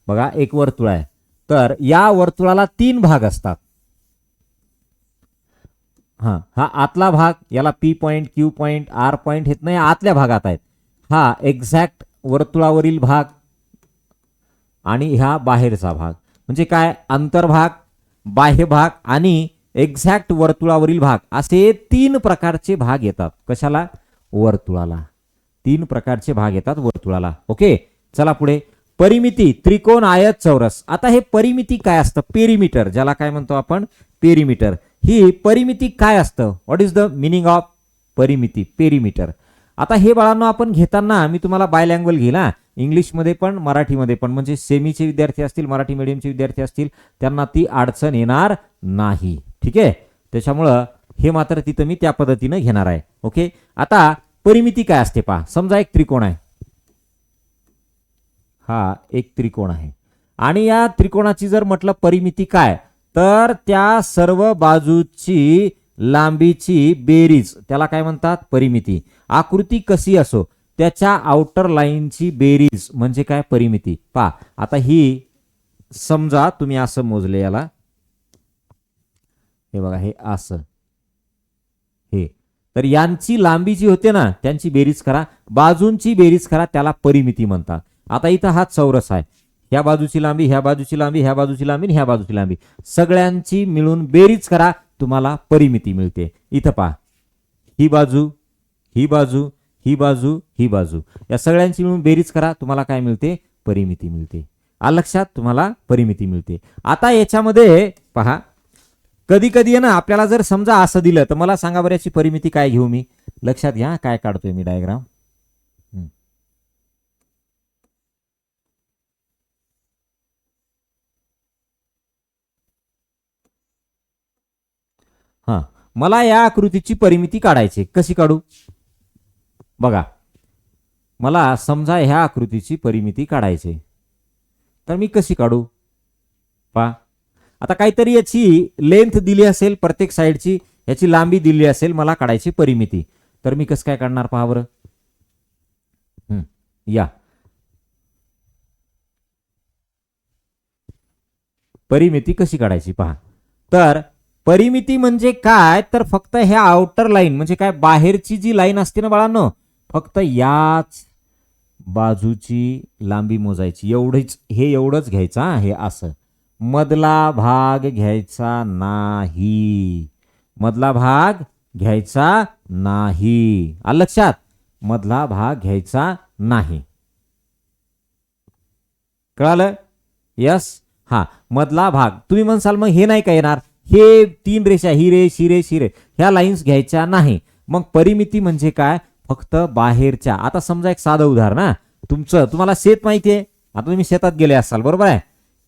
बघा, एक वर्तुळ आहे, तर या वर्तुळाला 3 भाग असतात. हा आतला भाग, याला P point, Q point, R point, हे नाही आतल्या भागात आहेत. हा एक्झॅक्ट वर्तुळावरील भाग आणि ह्या बाहेरचा भाग, म्हणजे काय? अंतर्भाग, बाह्य भाग आणि एक्झॅक्ट वर्तुळावरील भाग, असे 3 प्रकारचे भाग येतात. कशाला? वर्तुळाला 3 प्रकारचे भाग येतात वर्तुळाला. ओके, चला पुढे. परिमिती, त्रिकोण, आयत, चौरस. आता हे परिमिती काय असतं? पेरिमीटर, ज्याला काय म्हणतो आपण? पेरिमीटर. ही परिमिती काय असतं? What is the meaning of परिमिती? पेरिमीटर. आता हे बाळांनो आपण घेताना मी तुम्हाला बायलँग्वेज घेईल, इंग्लिशमध्ये पण मराठीमध्ये पण, म्हणजे सेमीचे विद्यार्थी असतील, मराठी मीडियमचे विद्यार्थी असतील, त्यांना ती अडचण येणार नाही. ठीक आहे, त्याच्यामुळं हे मात्र तिथं मी त्या पद्धतीनं घेणार आहे. ओके, आता परिमिती काय असते पहा. समजा एक त्रिकोण आहे, हा एक त्रिकोण आहे, आणि या त्रिकोणाची जर म्हटलं परिमिती काय, तर त्या सर्व बाजूची लांबीची बेरीज, त्याला काय म्हणतात? परिमिती. आकृती कशी असो, त्याच्या आउटर लाईनची बेरीज म्हणजे काय? परिमिती. पहा आता ही समजा तुम्ही असं मोजले याला, हे बघा, हे असं, हे, तर यांची लांबी जी होते ना त्यांची बेरीज करा, बाजूंची बेरीज करा, त्याला परिमिती म्हणतात. आता इथं हा चौरस आहे, ह्या बाजूची लांबी, ह्या बाजूची लांबी, ह्या बाजूची लांबी, ह्या बाजूची लांबी, सगळ्यांची मिळून बेरीज करा, तुम्हाला परिमिती मिळते. इथं पहा, ही बाजू, ही बाजू, ही बाजू, ही बाजू, या सगळ्यांची मिळून बेरीज करा, तुम्हाला काय मिळते? परिमिती मिळते. लक्षात, तुम्हाला परिमिती मिळते. आता याच्यामध्ये पहा, कधी कधी आहे ना आपल्याला जर समजा असं दिलं तर मला सांगा बरं याची परिमिती काय घेऊ मी? लक्षात घ्या काय काढतोय मी डायग्राम. हा, मला या आकृतीची परिमिती काढायची. कशी काढू? बघा, मला समजा ह्या आकृतीची परिमिती काढायची, तर मी कशी काढू? पहा, आता काहीतरी याची लेंथ दिली असेल, प्रत्येक साईडची याची लांबी दिली असेल, मला काढायची परिमिती, तर मी कसं काय काढणार पहा बरं. या परिमिती कशी काढायची पहा. तर परिमिती म्हणजे काय? तर फक्त ह्या आउटर लाईन म्हणजे काय, बाहेरची जी लाईन असते ना बाळांनो, फक्त याच बाजूची लांबी मोजायची, एवढीच, हे एवढंच घ्यायचं. हे असं मधला भाग घ्यायचा नाही, मधला भाग घ्यायचा नाही. आलं लक्षात? मधला भाग घ्यायचा नाही. कळालं? यस. हा, मधला भाग. तुम्ही म्हणसाल मग हे नाही का येणार, हे 3 रेषा, ही रेष, ही रेष, ही रेष, ह्या लाईन्स घ्यायच्या नाही. मग परिमिती म्हणजे काय? फक्त बाहेरच्या. आता समजा एक साधं उदाहरण, ना तुम्हाला शेत माहिती आहे, आता तुम्ही शेतात गेले असाल, बरोबर आहे.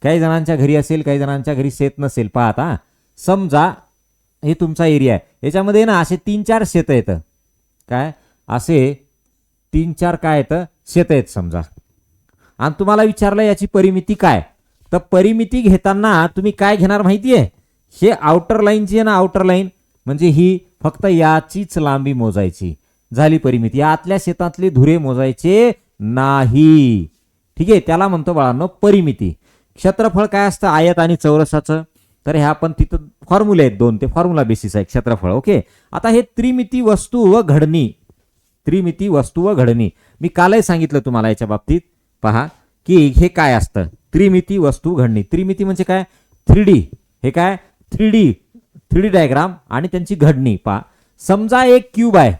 काही जणांच्या घरी असेल, काही जणांच्या घरी शेत नसेल. पाहता, समजा हे तुमचा एरिया आहे, याच्यामध्ये ना असे 3-4 शेत आहेत. काय असे 3-4 काय आहेत? शेत आहेत समजा. आणि तुम्हाला विचारलं याची परिमिती काय, तर परिमिती घेताना तुम्ही काय घेणार माहितीये? हे आउटर लाईन जी आहे ना, आउटर लाईन म्हणजे ही फक्त याचीच लांबी मोजायची, झाली परिमिती. या आतल्या शेतातले धुरे मोजायचे नाही. ठीक आहे, त्याला म्हणतो बाळांनो परिमिती. क्षेत्रफळ काय असतं आयत आणि चौरसाचं? तर हे आपण तिथं फॉर्म्युले आहेत 2, ते फॉर्म्युला बेसिस आहे क्षेत्रफळ. ओके, आता हे त्रिमिती वस्तू व घडणी, त्रिमिती वस्तू व घडणी मी कालही सांगितलं तुम्हाला याच्या बाबतीत. पहा की हे काय असतं, त्रिमिती वस्तू घडणी. त्रिमिती म्हणजे काय? 3D. हे काय? 3D डायग्राम आणि त्यांची घडणी. पहा, समजा एक क्यूब आहे,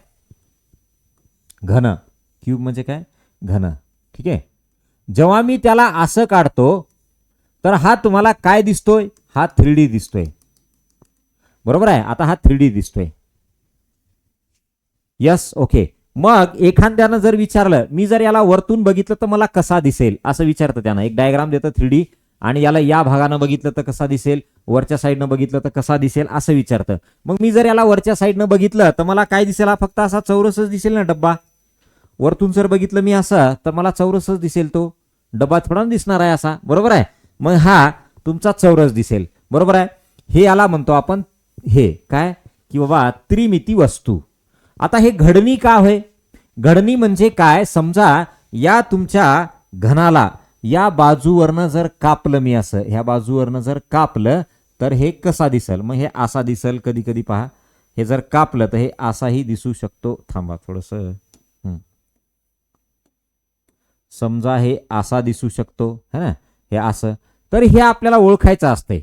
घन. क्यूब म्हणजे काय? घन. ठीक आहे, जेव्हा मी त्याला असं काढतो तर हा तुम्हाला काय दिसतोय? हा 3D दिसतोय, बरोबर आहे. आता हा 3D दिसतोय. Yes, okay. मग एखाद्यानं जर विचारलं, मी जर याला वरतून बघितलं तर मला कसा दिसेल, असं विचारतं त्यानं. एक डायग्राम देतं 3D, आणि याला या भागानं बघितलं तर कसा दिसेल, वरच्या साईडनं बघितलं तर कसा दिसेल, असं विचारतं. मग मी जर याला वरच्या साईडनं बघितलं तर मला काय दिसेल? हा फक्त असा चौरसच दिसेल ना, डब्बा. वरतून जर बघितलं मी असं, तर मला चौरसच दिसेल, तो डब्बा थोडा दिसणार आहे असा, बरोबर आहे. मग हा तुमचा चौरस दिसेल, बरोबर आहे. हे याला म्हणतो आपण, हे काय की बाबा त्रिमिती वस्तू. आता हे घडणी का होय? घडणी म्हणजे काय? समजा या तुमच्या घनाला या बाजूवरनं जर कापलं मी, असं ह्या बाजूवरनं जर कापलं तर हे कसा दिसेल? मग हे असा दिसेल. कधी कधी पहा, हे जर कापलं तर हे असाही दिसू शकतो. थांबा थोडस, समजा हे असा दिसू शकतो, है ना, हे असं. तर हे आपल्याला ओळखायचं असते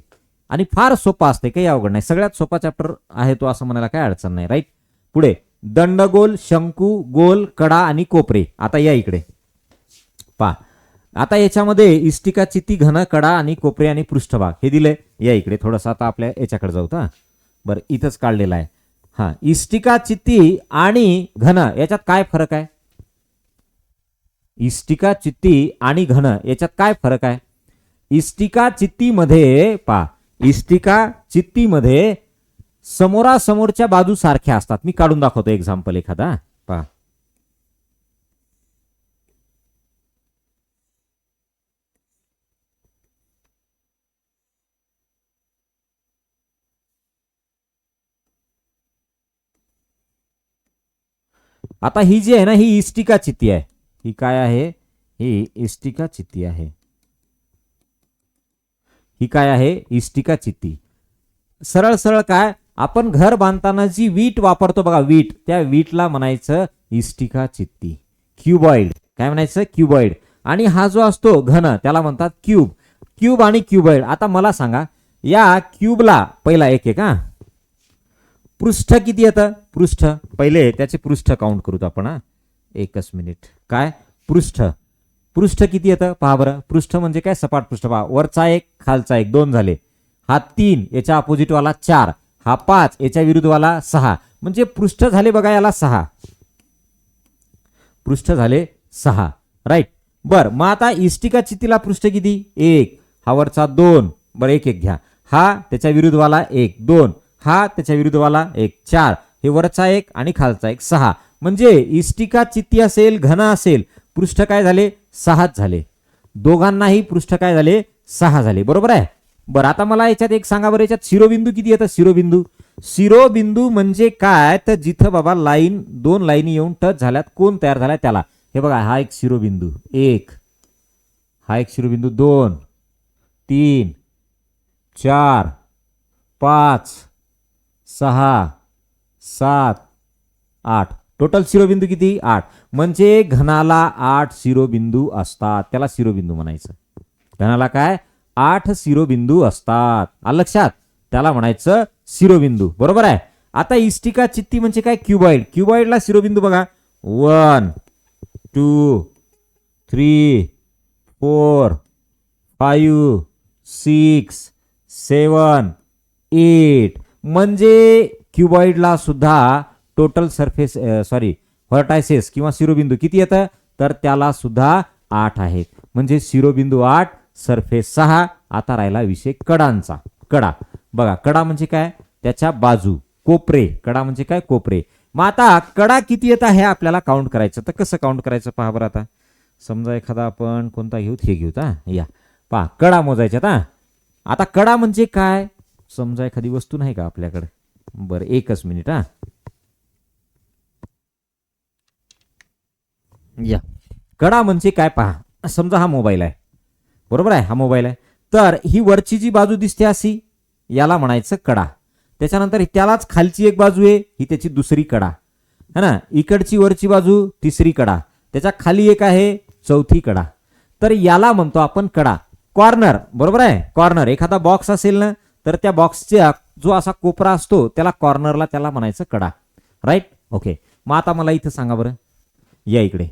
आणि फार सोपा असते, काही अवघड नाही. सगळ्यात सोपा चॅप्टर आहे तो, असं म्हणायला काय अडचण नाही, राईट. पुढे दंडगोल, शंकू, गोल, कडा आणि कोपरे. आता या इकडे पहा, आता याच्यामध्ये इष्टिका, चित्ती, घन, कडा आणि कोपरे आणि पृष्ठभाग हे दिले. या इकडे थोडंसं आता आपल्या याच्याकडे जाऊ. बरं, इथंच काढलेला आहे. हा, इष्टिका, चित्ती आणि घन याच्यात काय फरक आहे? इष्टिका, चित्ती आणि घन याच्यात काय फरक आहे? इष्टिका चित्तीमध्ये पहा, इष्टिका चित्तीमध्ये समोरासमोरच्या बाजू सारख्या असतात. मी काढून दाखवतो एक्झाम्पल एखादा, पहा. आता ही जी आहे ना, ही इष्टिका चित्ती आहे. ही काय आहे? ही इष्टिका चित्ती आहे. ही काय आहे? इष्टिका चित्ती. सरळ सरळ काय, आपण घर बांधताना जी वीट वापरतो बघा, वीट, त्या वीटला म्हणायचं इष्टिका चित्ती, क्युबॉइड. काय म्हणायचं? क्युबॉइड. आणि हा जो असतो घन त्याला म्हणतात क्यूब. क्यूब आणि क्युबॉइड. आता मला सांगा, या क्यूबला पहिला एक एक पृष्ठ किती येतं? पृष्ठ पहिले त्याचे पृष्ठ काउंट करूत आपण. एकच मिनिट. काय पृष्ठ? पृष्ठ किती येतं पहा बरं. पृष्ठ म्हणजे काय? सपाट पृष्ठ. पहा, वरचा एक खालचा एक, 2 झाले. हा 3, याच्या अपोजिट वाला 4, हा 5, याच्या विरुद्ध वाला 6. म्हणजे पृष्ठ झाले बघा याला 6. पृष्ठ झाले 6. राईट. बर, मग आता इष्टिका चित्तीला पृष्ठ किती? 1. हा वरचा 2. बरं, एक एक घ्या. हा त्याच्या विरुद्ध वाला 1, 2. हा त्याच्या विरुद्ध वाला 1, 4. हे वरचा एक आणि खालचा एक, 6. म्हणजे इष्टिका चित्ती असेल, घन असेल, पृष्ठ काय झाले? 6 झाले. दोघांनाही पृष्ठ काय झाले? 6 झाले. बरोबर आहे. बरं, आता मला याच्यात एक सांगा बरं, याच्यात शिरोबिंदू किती येतं? शिरोबिंदू. शिरोबिंदू म्हणजे काय? तर जिथं बाबा लाईन, 2 लाईनी येऊन टच झाल्यात, कोण तयार झालाय त्याला. हे बघा, हा एक शिरोबिंदू 1, हा एक शिरोबिंदू 2, 3, 4, 5, 6, 7, 8. टोटल शिरोबिंदू किती? 8. म्हणजे घनाला 8 शिरोबिंदू असतात, त्याला शिरोबिंदू म्हणायचं. घनाला काय? 8 शिरोबिंदू असतात. आलं लक्षात? त्याला म्हणायचं शिरोबिंदू. बरोबर आहे. आता इष्टिका चित्ती म्हणजे काय? क्युबॉइड. क्युबॉइडला शिरोबिंदू बघा, 1, 2, 3, 4, 5, 6, 7, 8. म्हणजे क्युबॉइडला सुद्धा टोटल सरफेस व्हर्टायसेस किंवा शिरोबिंदू किती येतं? तर त्याला सुद्धा 8 आहेत. म्हणजे शिरोबिंदू 8, सरफेस 6. आता राहिला विषय कडांचा. कडा बघा, कडा म्हणजे काय? त्याच्या बाजू, कोपरे. कडा म्हणजे काय? कोपरे. मग आता कडा किती येतात हे आपल्याला काउंट करायचं. तर कसं काउंट करायचं पहा बरं. आता समजा एखादा आपण कोणता घेऊ, हे घेऊत. या पहा, कडा मोजायच्यात. आता कडा म्हणजे काय? समजा एखादी वस्तू नाही का आपल्याकडे. बरं, एकच मिनिट. या कडा म्हणजे काय पहा. समजा हा मोबाईल आहे. बरोबर आहे, हा मोबाईल आहे. तर ही वरची जी बाजू दिसते अशी, याला म्हणायचं कडा. त्याच्यानंतर त्यालाच खालची एक बाजू आहे, ही त्याची दुसरी कडा है ना. इकडची वरची बाजू तिसरी कडा, त्याच्या खाली एक आहे चौथी कडा. तर याला म्हणतो आपण कडा. कॉर्नर. बरोबर आहे. कॉर्नर, एखादा बॉक्स असेल ना, तर त्या बॉक्सचा जो असा कोपरा असतो त्याला कॉर्नरला, त्याला म्हणायचं कडा. राईट. ओके. मग आता मला इथं सांगा बरं, या इकडे,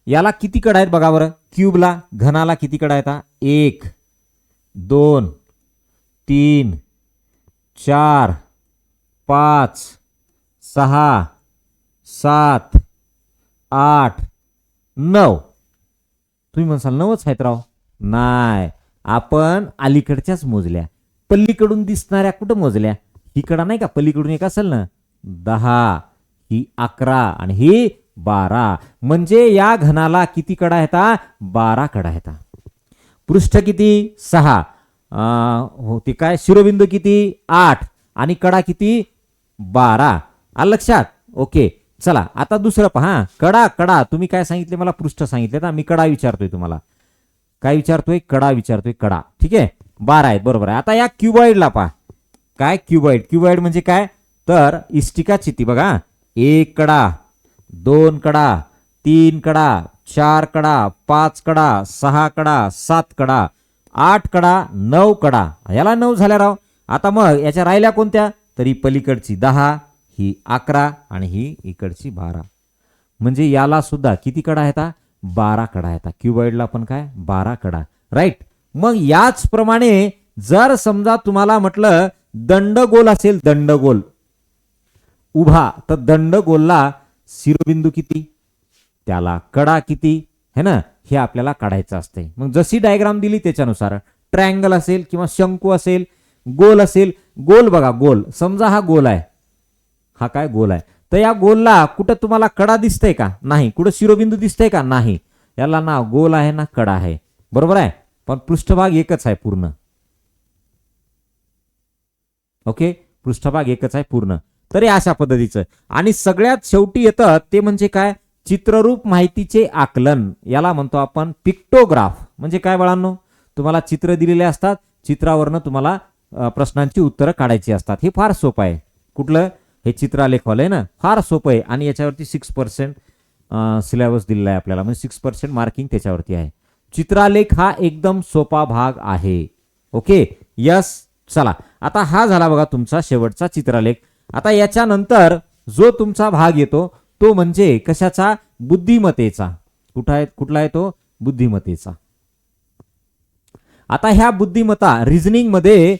याला किती कडा आहेत बघा बरं. क्यूबला, घनाला किती कडा आहेत? 1, 2, 3, 4, 5, 6, 7, 8, 9. तुम्ही म्हणसाल 9च आहेत राव. नाही, आपण अलीकडच्याच मोजल्या. पल्लीकडून दिसणाऱ्या कुठं मोजल्या? ही कडा नाही का, पल्लीकडून एक असेल ना, 10, ही 11 आणि ही 12. म्हणजे या घनाला किती कडा आहेत? 12 कडा आहेत. पृष्ठ किती? 6. होते काय? शिरोबिंदू किती? 8 आणि कडा किती? 12. आलं लक्षात? ओके. चला आता दुसरं पहा. कडा. कडा तुम्ही काय सांगितले मला? पृष्ठ सांगितले ना. मी कडा विचारतोय तुम्हाला. काय विचारतोय? कडा विचारतोय. कडा. ठीक आहे, 12 आहेत. बरोबर आहे. आता या क्युबॉइडला पहा. काय? क्युबॉइड. क्युबॉइड म्हणजे काय? तर इष्टिका चित्ती बघा, 1 कडा, 2 कडा, 3 कडा, 4 कडा, 5 कडा, 6 कडा, 7 कडा, 8 कडा, 9 कडा. याला 9 झाल्या राव. आता मग याच्या राहिल्या कोणत्या? तरी पलीकडची 10, ही 11 आणि ही इकडची 12. म्हणजे याला सुद्धा किती कडा आहेत? 12 कडा आहेत. क्युबॉइडला पण काय? 12 कडा. राईट. मग याचप्रमाणे जर समजा तुम्हाला म्हटलं दंडगोल असेल, दंडगोल उभा, तर दंडगोलला शिरोबिंदू किती? त्याला कडा किती? है ना, हे आपल्याला काढायचं असते. मग जशी डायग्राम दिली त्याच्यानुसार. ट्रायंगल असेल किंवा शंकू असेल, गोल असेल. गोल बघा, गोल. समजा हा गोल आहे, हा काय गोल आहे. तर या गोलला कुठं तुम्हाला कडा दिसतंय का? नाही. कुठं शिरोबिंदू दिसतंय का? नाही. याला ना गोल आहे ना कडा आहे. बरोबर आहे. पण पृष्ठभाग एकच आहे पूर्ण. ओके, पृष्ठभाग एकच आहे पूर्ण. तरी अशा पद्धतीचं. आणि सगळ्यात शेवटी येतं ते म्हणजे काय? चित्ररूप माहितीचे आकलन. याला म्हणतो आपण पिक्टोग्राफ. म्हणजे काय बाळांनो? तुम्हाला चित्र दिलेले असतात, चित्रावरनं तुम्हाला प्रश्नांची उत्तरं काढायची असतात. हे फार सोपं आहे. कुठलं हे चित्रालेखवालं आहे ना, फार सोपं आहे आणि याच्यावरती 6% सिलेबस दिलेला आहे आपल्याला, म्हणजे 6% मार्किंग त्याच्यावरती आहे. चित्रालेख हा एकदम सोपा भाग आहे. Okay, yes. चला, आता हा झाला बघा तुमचा शेवटचा चित्रालेख. आता याच्यानंतर जो तुमचा भाग येतो तो म्हणजे कशाचा? बुद्धिमत्तेचा. कुठला आहे तो? बुद्धिमत्तेचा. आता ह्या बुद्धिमत्ता रिझनिंग मध्ये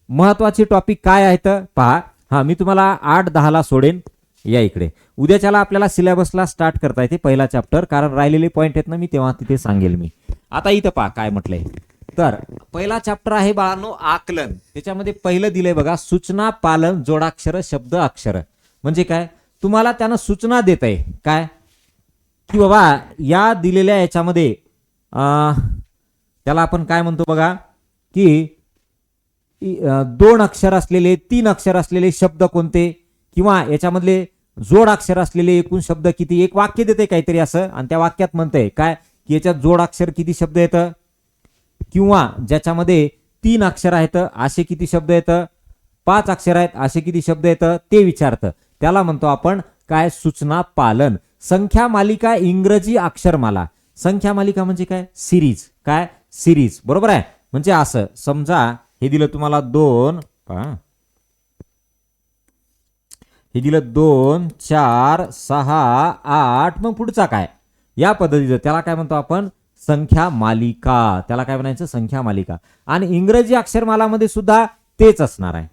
महत्वाचे टॉपिक काय आहेत पहा. हा, मी तुम्हाला 8-10 सोडेन. या इकडे उद्याच्याला आपल्याला सिलेबसला स्टार्ट करता येते पहिला चॅप्टर, कारण राहिलेले पॉईंट आहेत ना मी तेव्हा तिथे सांगेल मी. आता इथं पहा काय म्हटलंय. तर पहिला चॅप्टर आहे बाळांनो आकलन. त्याच्यामध्ये पहिलं दिलंय बघा, सूचना पालन जोडाक्षर शब्द अक्षर. म्हणजे काय? तुम्हाला त्यानं सूचना देत आहे काय की बाबा या दिलेल्या याच्यामध्ये त्याला आपण काय म्हणतो बघा की 2 अक्षर असलेले 3 अक्षर असलेले शब्द कोणते, किंवा याच्यामधले जोडाक्षर असलेले एकूण शब्द किती. एक वाक्य देते काहीतरी असं आणि त्या वाक्यात म्हणतंय काय की याच्यात जोडाक्षर किती शब्द येतं, किंवा ज्याच्यामध्ये 3 अक्षर आहेत असे किती शब्द येतं, 5 अक्षर आहेत असे किती शब्द येतं ते विचारतं. त्याला म्हणतो आपण काय? सूचना पालन. संख्या मालिका इंग्रजी अक्षरमाला. संख्या मालिका म्हणजे काय? सिरीज. काय? सिरीज. बरोबर आहे. म्हणजे असं समजा हे दिलं तुम्हाला 2, हे दिलं 2, 4, 6, 8, मग पुढचा काय या पद्धतीचं त्याला काय म्हणतो आपण? संख्या मालिका. त्याला काय म्हणायचं? संख्या मालिका. आणि इंग्रजी अक्षरमालामध्ये सुद्धा तेच असणार आहे.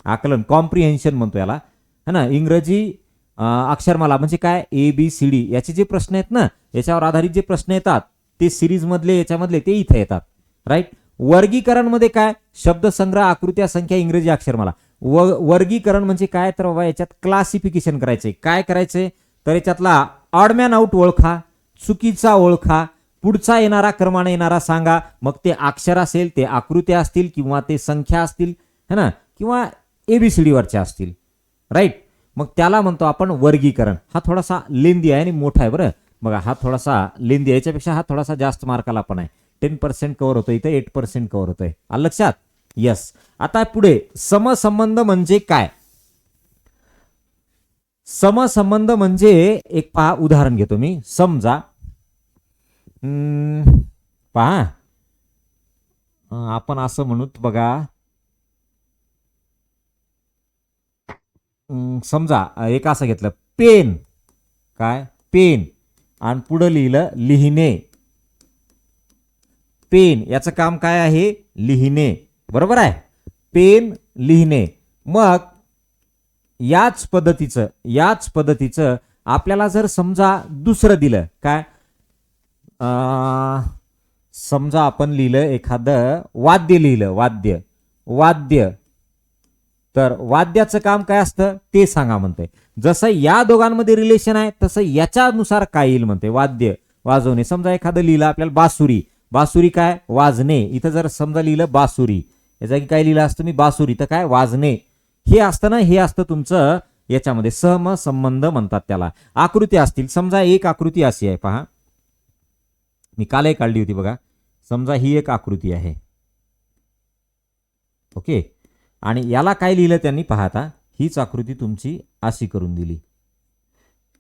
आकलन कॉम्प्रिहेन्शन म्हणतो याला है ना. इंग्रजी अक्षरमाला म्हणजे काय? ABCD याचे जे प्रश्न आहेत ना, याच्यावर आधारित जे प्रश्न येतात ते सिरीज मधले याच्यामधले ते इथे येतात. राईट. वर्गीकरण मध्ये काय? शब्दसंग्रह, आकृत्या, संख्या, इंग्रजी अक्षरमाला. वर्गीकरण म्हणजे काय? तर बाबा याच्यात क्लासिफिकेशन करायचंय. काय करायचंय? तर याच्यातला ऑड मॅन आउट ओळखा, चुकीचा ओळखा, पुढचा येणारा क्रमाने येणारा सांगा. मग ते अक्षर असेल, ते आकृत्या असतील, किंवा ते संख्या असतील है ना, किंवा ABCD वरच्या असतील. राईट. मग त्याला म्हणतो आपण वर्गीकरण. हा थोडासा लेंदी आहे आणि मोठा आहे बरं. बघा हा थोडासा लेंदी आहे, याच्यापेक्षा हा थोडासा जास्त मार्काला पण आहे. 10% कव्हर होतोय, इथे 8% कव्हर होतोय. आलं लक्षात? यस. आता पुढे समसंबंध म्हणजे काय? समसंबंध म्हणजे एक पहा उदाहरण घेतो मी. समजा पहा आपण असं म्हणू बघा, समजा एक असं घेतलं पेन. काय? पेन. आणि पुढं लिहिलं लिहिणे. पेन याचं काम काय आहे? लिहिणे. बरोबर आहे. पेन लिहिणे. मग याच पद्धतीचं आपल्याला जर समजा दुसरं दिलं काय, समजा आपण लिहिलं एखादं वाद्य लिहिलं, वाद्य. तर वाद्याचं काम काय असतं ते सांगा म्हणते. जसं या दोघांमध्ये रिलेशन आहे तसं याच्यानुसार काय येईल म्हणते. वाद्य वाजवणे. समजा एखादं लिहिलं आपल्याला बासुरी काय? वाजणे. इथं जर समजा लिहिलं बासुरी, या जागी काय लिहिलं असतं मी? बासुरी. तर काय? वाजणे. हे असतं ना, हे असतं तुमचं याच्यामध्ये समसंबंध म्हणतात त्याला. आकृती असतील. समजा एक आकृती अशी आहे पहा, मी कालही काढली होती बघा. समजा ही एक आकृती आहे. ओके. आणि याला काय लिहिलं त्यांनी पाहता, हीच आकृती तुमची अशी करून दिली,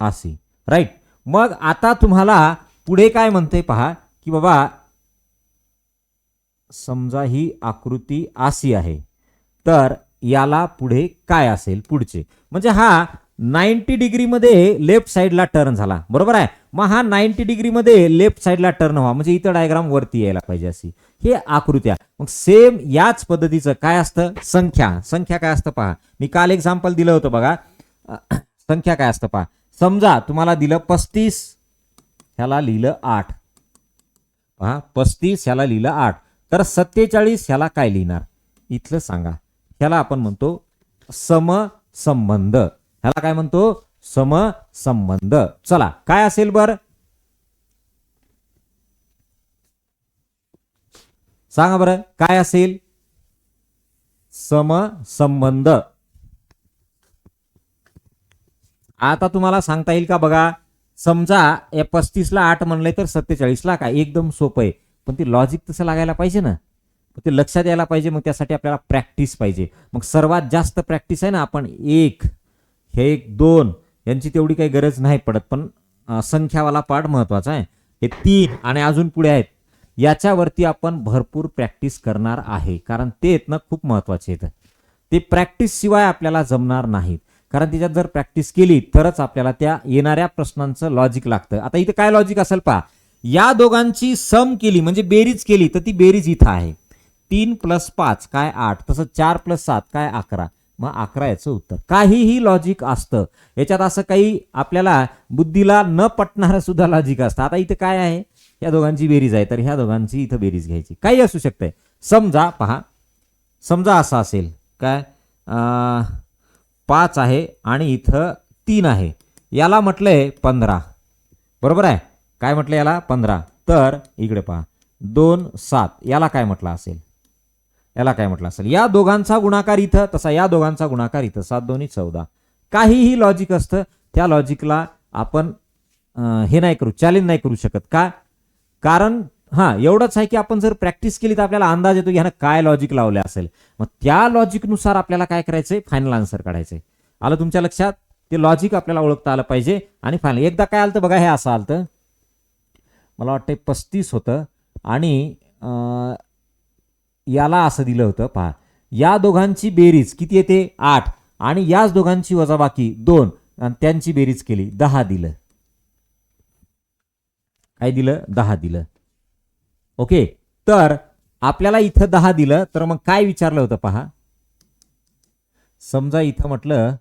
अशी. राईट. मग आता तुम्हाला पुढे काय म्हणते पहा की बाबा समजा ही आकृती अशी आहे, तर याला पुढे काय असेल पुढचे. म्हणजे हा 90 डिग्री मध्ये लेफ्ट साइडला टर्न झाला. बरोबर आहे. मग हा 90 डिग्री मध्ये लेफ्ट साइडला टर्न व्हा म्हणजे इथं डायग्राम वरती यायला पाहिजे अशी. हे आकृत्या. मग सेम याच पद्धतीचं काय असतं? संख्या काय असतं पहा. मी काल एक्झाम्पल दिलं होतं बघा. संख्या काय असतं पहा. समजा तुम्हाला दिलं 35, ह्याला लिहिलं 8. पहा 35 ह्याला लिहिलं 8. तर 47 ह्याला काय लिहिणार इथलं सांगा. ह्याला आपण म्हणतो समसंबंध. ह्याला काय म्हणतो? समसंबंध. चला काय असेल बर सांगा बरं काय असेल? समसंबंध. आता तुम्हाला सांगता येईल का बघा. समजा या 35 ला 8 म्हणलंय तर 47 ला काय? एकदम सोपं आहे, पण ती लॉजिक तसं लागायला पाहिजे ना. ते लक्षात यायला पाहिजे. मग त्यासाठी आपल्याला प्रॅक्टिस पाहिजे. मग सर्वात जास्त प्रॅक्टिस आहे ना, आपण 1 हे 1 2 यांची तेवढी काही गरज नाही पडत, पण संख्यावाला पार्ट महत्वाचा आहे. हे 3 आणि अजून पुढे आहेत, याच्यावरती आपण भरपूर प्रॅक्टिस करणार आहे, कारण ते आहेत ना खूप महत्वाचे आहेत. ते प्रॅक्टिस शिवाय आपल्याला जमणार नाहीत, कारण त्याच्यात जर प्रॅक्टिस केली तरच आपल्याला त्या येणाऱ्या प्रश्नांचं लॉजिक लागतं. आता इथं काय लॉजिक असेल पहा, या दोघांची सम केली म्हणजे बेरीज केली तर ती बेरीज इथं आहे. 3 + 5 काय 8, तसं 4 + 7 काय 11, मग 11 याचं उत्तर. काहीही लॉजिक असतं याच्यात, असं काही आपल्याला बुद्धीला न पटणारं सुद्धा लॉजिक असतं. आता इथं काय आहे, या दोघांची बेरीज आहे, तर ह्या दोघांची इथं बेरीज घ्यायची, काही असू शकतंय. समजा पहा, समजा असं असेल काय, 5 आहे आणि इथं 3 आहे, याला म्हटलंय 15, बरोबर आहे. काय म्हटलं याला 15, तर इकडे पहा 2 7, याला काय म्हटलं असेल, याला काय म्हटलं असेल, या दोघांचा गुणाकार इथं, तसा या दोघांचा गुणाकार इथं, 7 2 14. काहीही लॉजिक असतं, त्या लॉजिकला आपण हे नाही करू, चॅलेंज नाही करू शकत. का? कारण एवढंच आहे की आपण जर प्रॅक्टिस केली तर आपल्याला अंदाज येतो की ह्यानं काय लॉजिक लावले असेल. मग त्या लॉजिकनुसार आपल्याला काय करायचंय, फायनल आन्सर काढायचंय. आलं तुमच्या लक्षात? ते लॉजिक आपल्याला ओळखता आलं पाहिजे. आणि फायनल एकदा काय आलं तर बघा, हे असं आलं, मला वाटतं 35 होतं आणि याला असं दिलं होतं पहा, या दोघांची बेरीज किती येते 8 आणि याच दोघांची वजाबाकी 2 आणि त्यांची बेरीज केली 10 दिलं. काय दिलं? 10 दिलं. ओके, तर आपल्याला इथं 10 दिलं, तर मग काय विचारलं होतं पहा, समजा इथं म्हटलं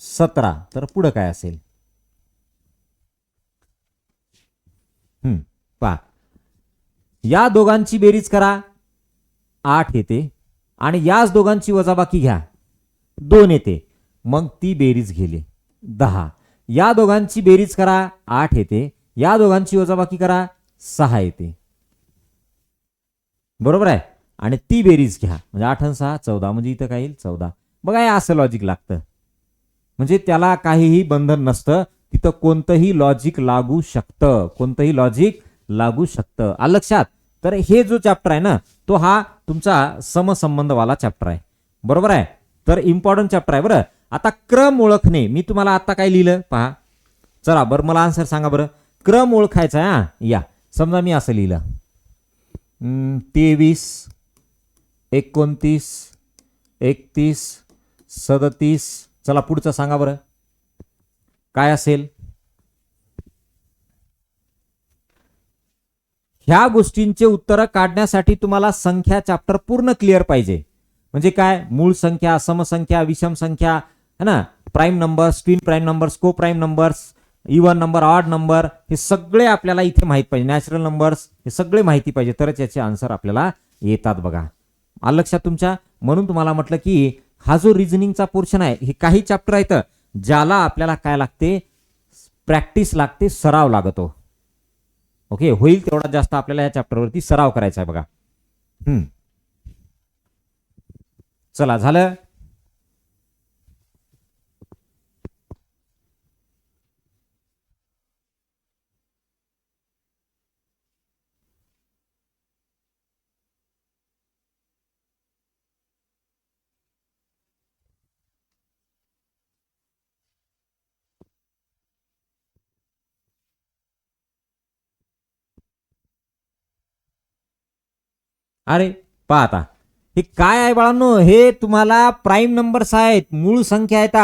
17, तर पुढं काय असेल पहा, या दोघांची बेरीज करा 8 येते आणि याच दोघांची वजाबाकी घ्या 2 येते, मग ती बेरीज गेली 10. या दोघांची बेरीज करा 8 येते, या दोघांची वजाबाकी करा 6 येते, बरोबर आहे. आणि ती बेरीज घ्या म्हणजे 8 आणि 6 14, म्हणजे इथं काय येईल 14. बघा, हे असं लॉजिक लागतं, म्हणजे त्याला काहीही बंधन नसतं, तिथं कोणतंही लॉजिक लागू शकतं, कोणतंही लॉजिक लागू शकतं. आलं लक्षात? तर हे जो चॅप्टर आहे ना, तो हा तुमचा समसंबंधवाला चॅप्टर आहे, बरोबर आहे. तर इम्पॉर्टंट चॅप्टर आहे बरं. आता क्रम ओळखणे, मी तुम्हाला आता काय लिहिलं पहा, चला बरं मला आन्सर सांगा बरं. क्रम ओळखायचा आहे. या समजा मी असं लिहिलं 23 29 31 37, चला पुढचं सांगा बरं काय असेल. ह्या गोष्टींचे उत्तर काढण्यासाठी तुम्हाला संख्या चॅप्टर पूर्ण क्लिअर पाहिजे. म्हणजे काय, मूळ संख्या, समसंख्या, विषम संख्या है ना, prime numbers, twin prime numbers, co prime numbers, even number, odd number, हे सगळे आपल्याला इथे माहित पाहिजे. नॅचरल नंबर्स, हे सगळे माहिती पाहिजे, तरच याचे आन्सर आपल्याला येतात. बघा, आलं लक्षात तुमच्या? म्हणून तुम्हाला म्हटलं की हा जो रिझनिंगचा पोर्शन आहे, हे काही चॅप्टर आहेत ज्याला आपल्याला काय लागते, प्रॅक्टिस लागते, सराव लागतो. ओके, होईल तेवढा जास्त आपल्याला या चॅप्टरवरती सराव करायचा आहे. बघा, चला झालं. अरे पहा आता, हे काय आहे बाळांनो, हे तुम्हाला प्राईम नंबर्स आहेत, मूळ संख्या आहेत.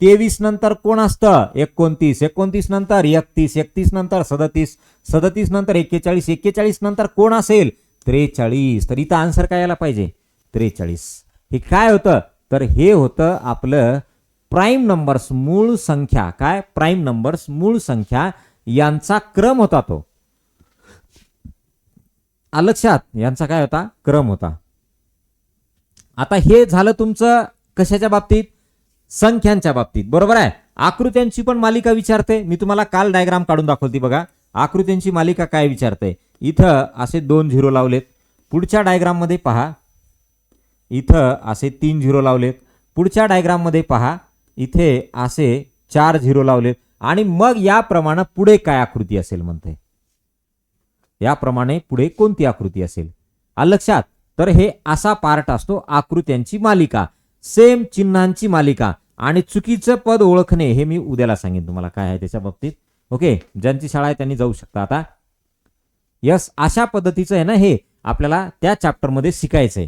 23 नंतर कोण असतं 29, 29 नंतर 31, 31 नंतर 37, 37 नंतर 41, 41 नंतर कोण असेल 43. तर इथं आन्सर काय यायला पाहिजे 43. हे काय होतं, तर हे होतं आपलं प्राईम नंबर्स, मूळ संख्या. काय, प्राईम नंबर्स, मूळ संख्या यांचा क्रम होता तो. लक्षात, यांचा काय होता, क्रम होता. आता हे झालं तुमचं कशाच्या बाबतीत, संख्यांच्या बाबतीत, बरोबर आहे. आकृत्यांची पण मालिका विचारते. मी तुम्हाला काल डायग्राम काढून दाखवली. बघा, आकृत्यांची मालिका काय विचारते. इथं असे 2 झिरो लावलेत. पुढच्या डायग्राम मध्ये पहा, इथं असे 3 झिरो लावलेत. पुढच्या डायग्राम मध्ये पहा, इथे असे 4 झिरो लावलेत. आणि मग याप्रमाणे पुढे काय आकृती असेल म्हणते. याप्रमाणे पुढे कोणती आकृती असेल? आलं लक्षात? तर हे असा पार्ट असतो आकृत्यांची मालिका, सेम चिन्हांची मालिका. आणि चुकीचं पद ओळखणे हे मी उद्याला सांगेन तुम्हाला काय आहे त्याच्या बाबतीत. ओके, ज्यांची शाळा आहे त्यांनी जाऊ शकता आता. यस, अशा पद्धतीचं आहे ना हे आपल्याला त्या चॅप्टरमध्ये शिकायचंय.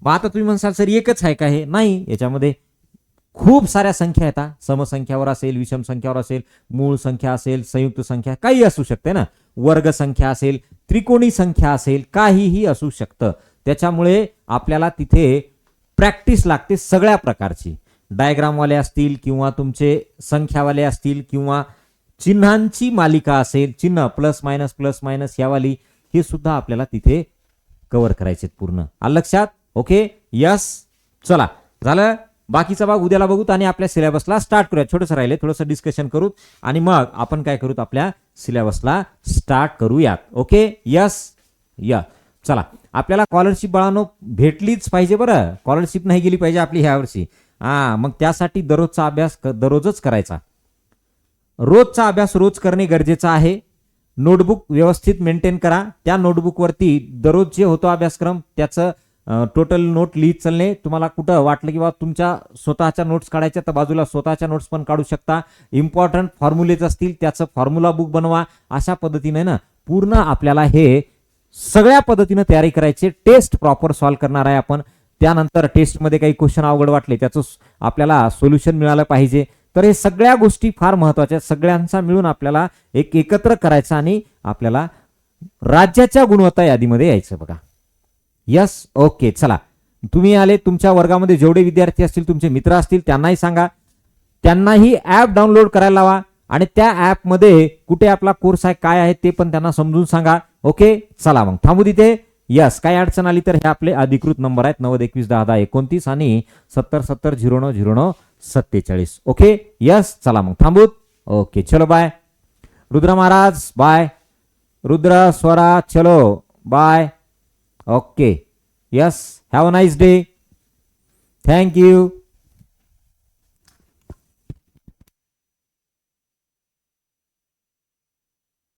मग आता तुम्ही म्हणसाल सर एकच आहे का हे? नाही, याच्यामध्ये खूप साऱ्या संख्या येतात. समसंख्यावर असेल, विषम संख्यावर असेल, मूळ संख्या असेल, संयुक्त संख्या काही असू शकते ना, वर्ग संख्या असेल, त्रिकोणी संख्या असेल, काहीही असू शकतं. त्याच्यामुळे आपल्याला तिथे प्रॅक्टिस लागते सगळ्या प्रकारची. डायग्रामवाले असतील किंवा तुमचे संख्यावाले असतील किंवा चिन्हांची मालिका असेल, चिन्ह प्लस मायनस यावाली, हे सुद्धा आपल्याला तिथे कव्हर करायचे पूर्ण. आलं लक्षात? Okay, yes. चला, झालं. बाकीचा भाग उद्याला बघूत आणि आपल्या सिलेबसला स्टार्ट करूया. छोटंसं राहिले, थोडंसं डिस्कशन करूत आणि मग आपण काय करूत, आपल्या सिलेबसला स्टार्ट करूयात. Okay, yes. या चला, आपल्याला स्कॉलरशिप बाळांनो भेटलीच पाहिजे बरं. स्कॉलरशिप नाही गेली पाहिजे आपली ह्या वर्षी. मग त्यासाठी दररोजचा अभ्यास दररोजच करायचा. रोजचा अभ्यास रोज करणे गरजेचं आहे. नोटबुक व्यवस्थित मेंटेन करा. त्या नोटबुकवरती दररोज जे होतो अभ्यासक्रम त्याचं टोटल नोट लिहित चालणे. तुम्हाला कुठं वाटलं की बाबा तुमच्या स्वतःच्या नोट्स काढायच्या तर बाजूला स्वतःच्या नोट्स पण काढू शकता. इम्पॉर्टंट फॉर्म्युलेज असतील त्याचं फॉर्म्युला बुक बनवा. अशा पद्धतीने ना पूर्ण आपल्याला हे सगळ्या पद्धतीने तयारी करायची. टेस्ट प्रॉपर सॉल्व्ह करणार आहे आपण. त्यानंतर टेस्टमध्ये काही क्वेश्चन अवघड वाटले त्याचं आपल्याला सोल्युशन मिळालं पाहिजे. तर हे सगळ्या गोष्टी फार महत्वाच्या. सगळ्यांचा मिळून आपल्याला एक एकत्र करायचं आणि आपल्याला राज्याच्या गुणवत्ता यादीमध्ये यायचं बघा. Yes, okay. चला, तुम्ही आले, तुमच्या वर्गामध्ये जेवढे विद्यार्थी असतील, तुमचे मित्र असतील, त्यांनाही सांगा. त्यांनाही ॲप डाउनलोड करायला लावा आणि त्या ॲपमध्ये कुठे आपला कोर्स आहे, काय आहे ते पण त्यांना समजून सांगा. ओके, चला मग थांबू तिथे. यस, काय अडचण आली तर हे आपले अधिकृत नंबर आहेत 9021101029 आणि 7070090947. Okay, yes. चला मग थांबूत. ओके, चलो बाय. रुद्र महाराज बाय. रुद्र स्वरा चलो bye. Okay. Yes. Have a nice day. Thank you.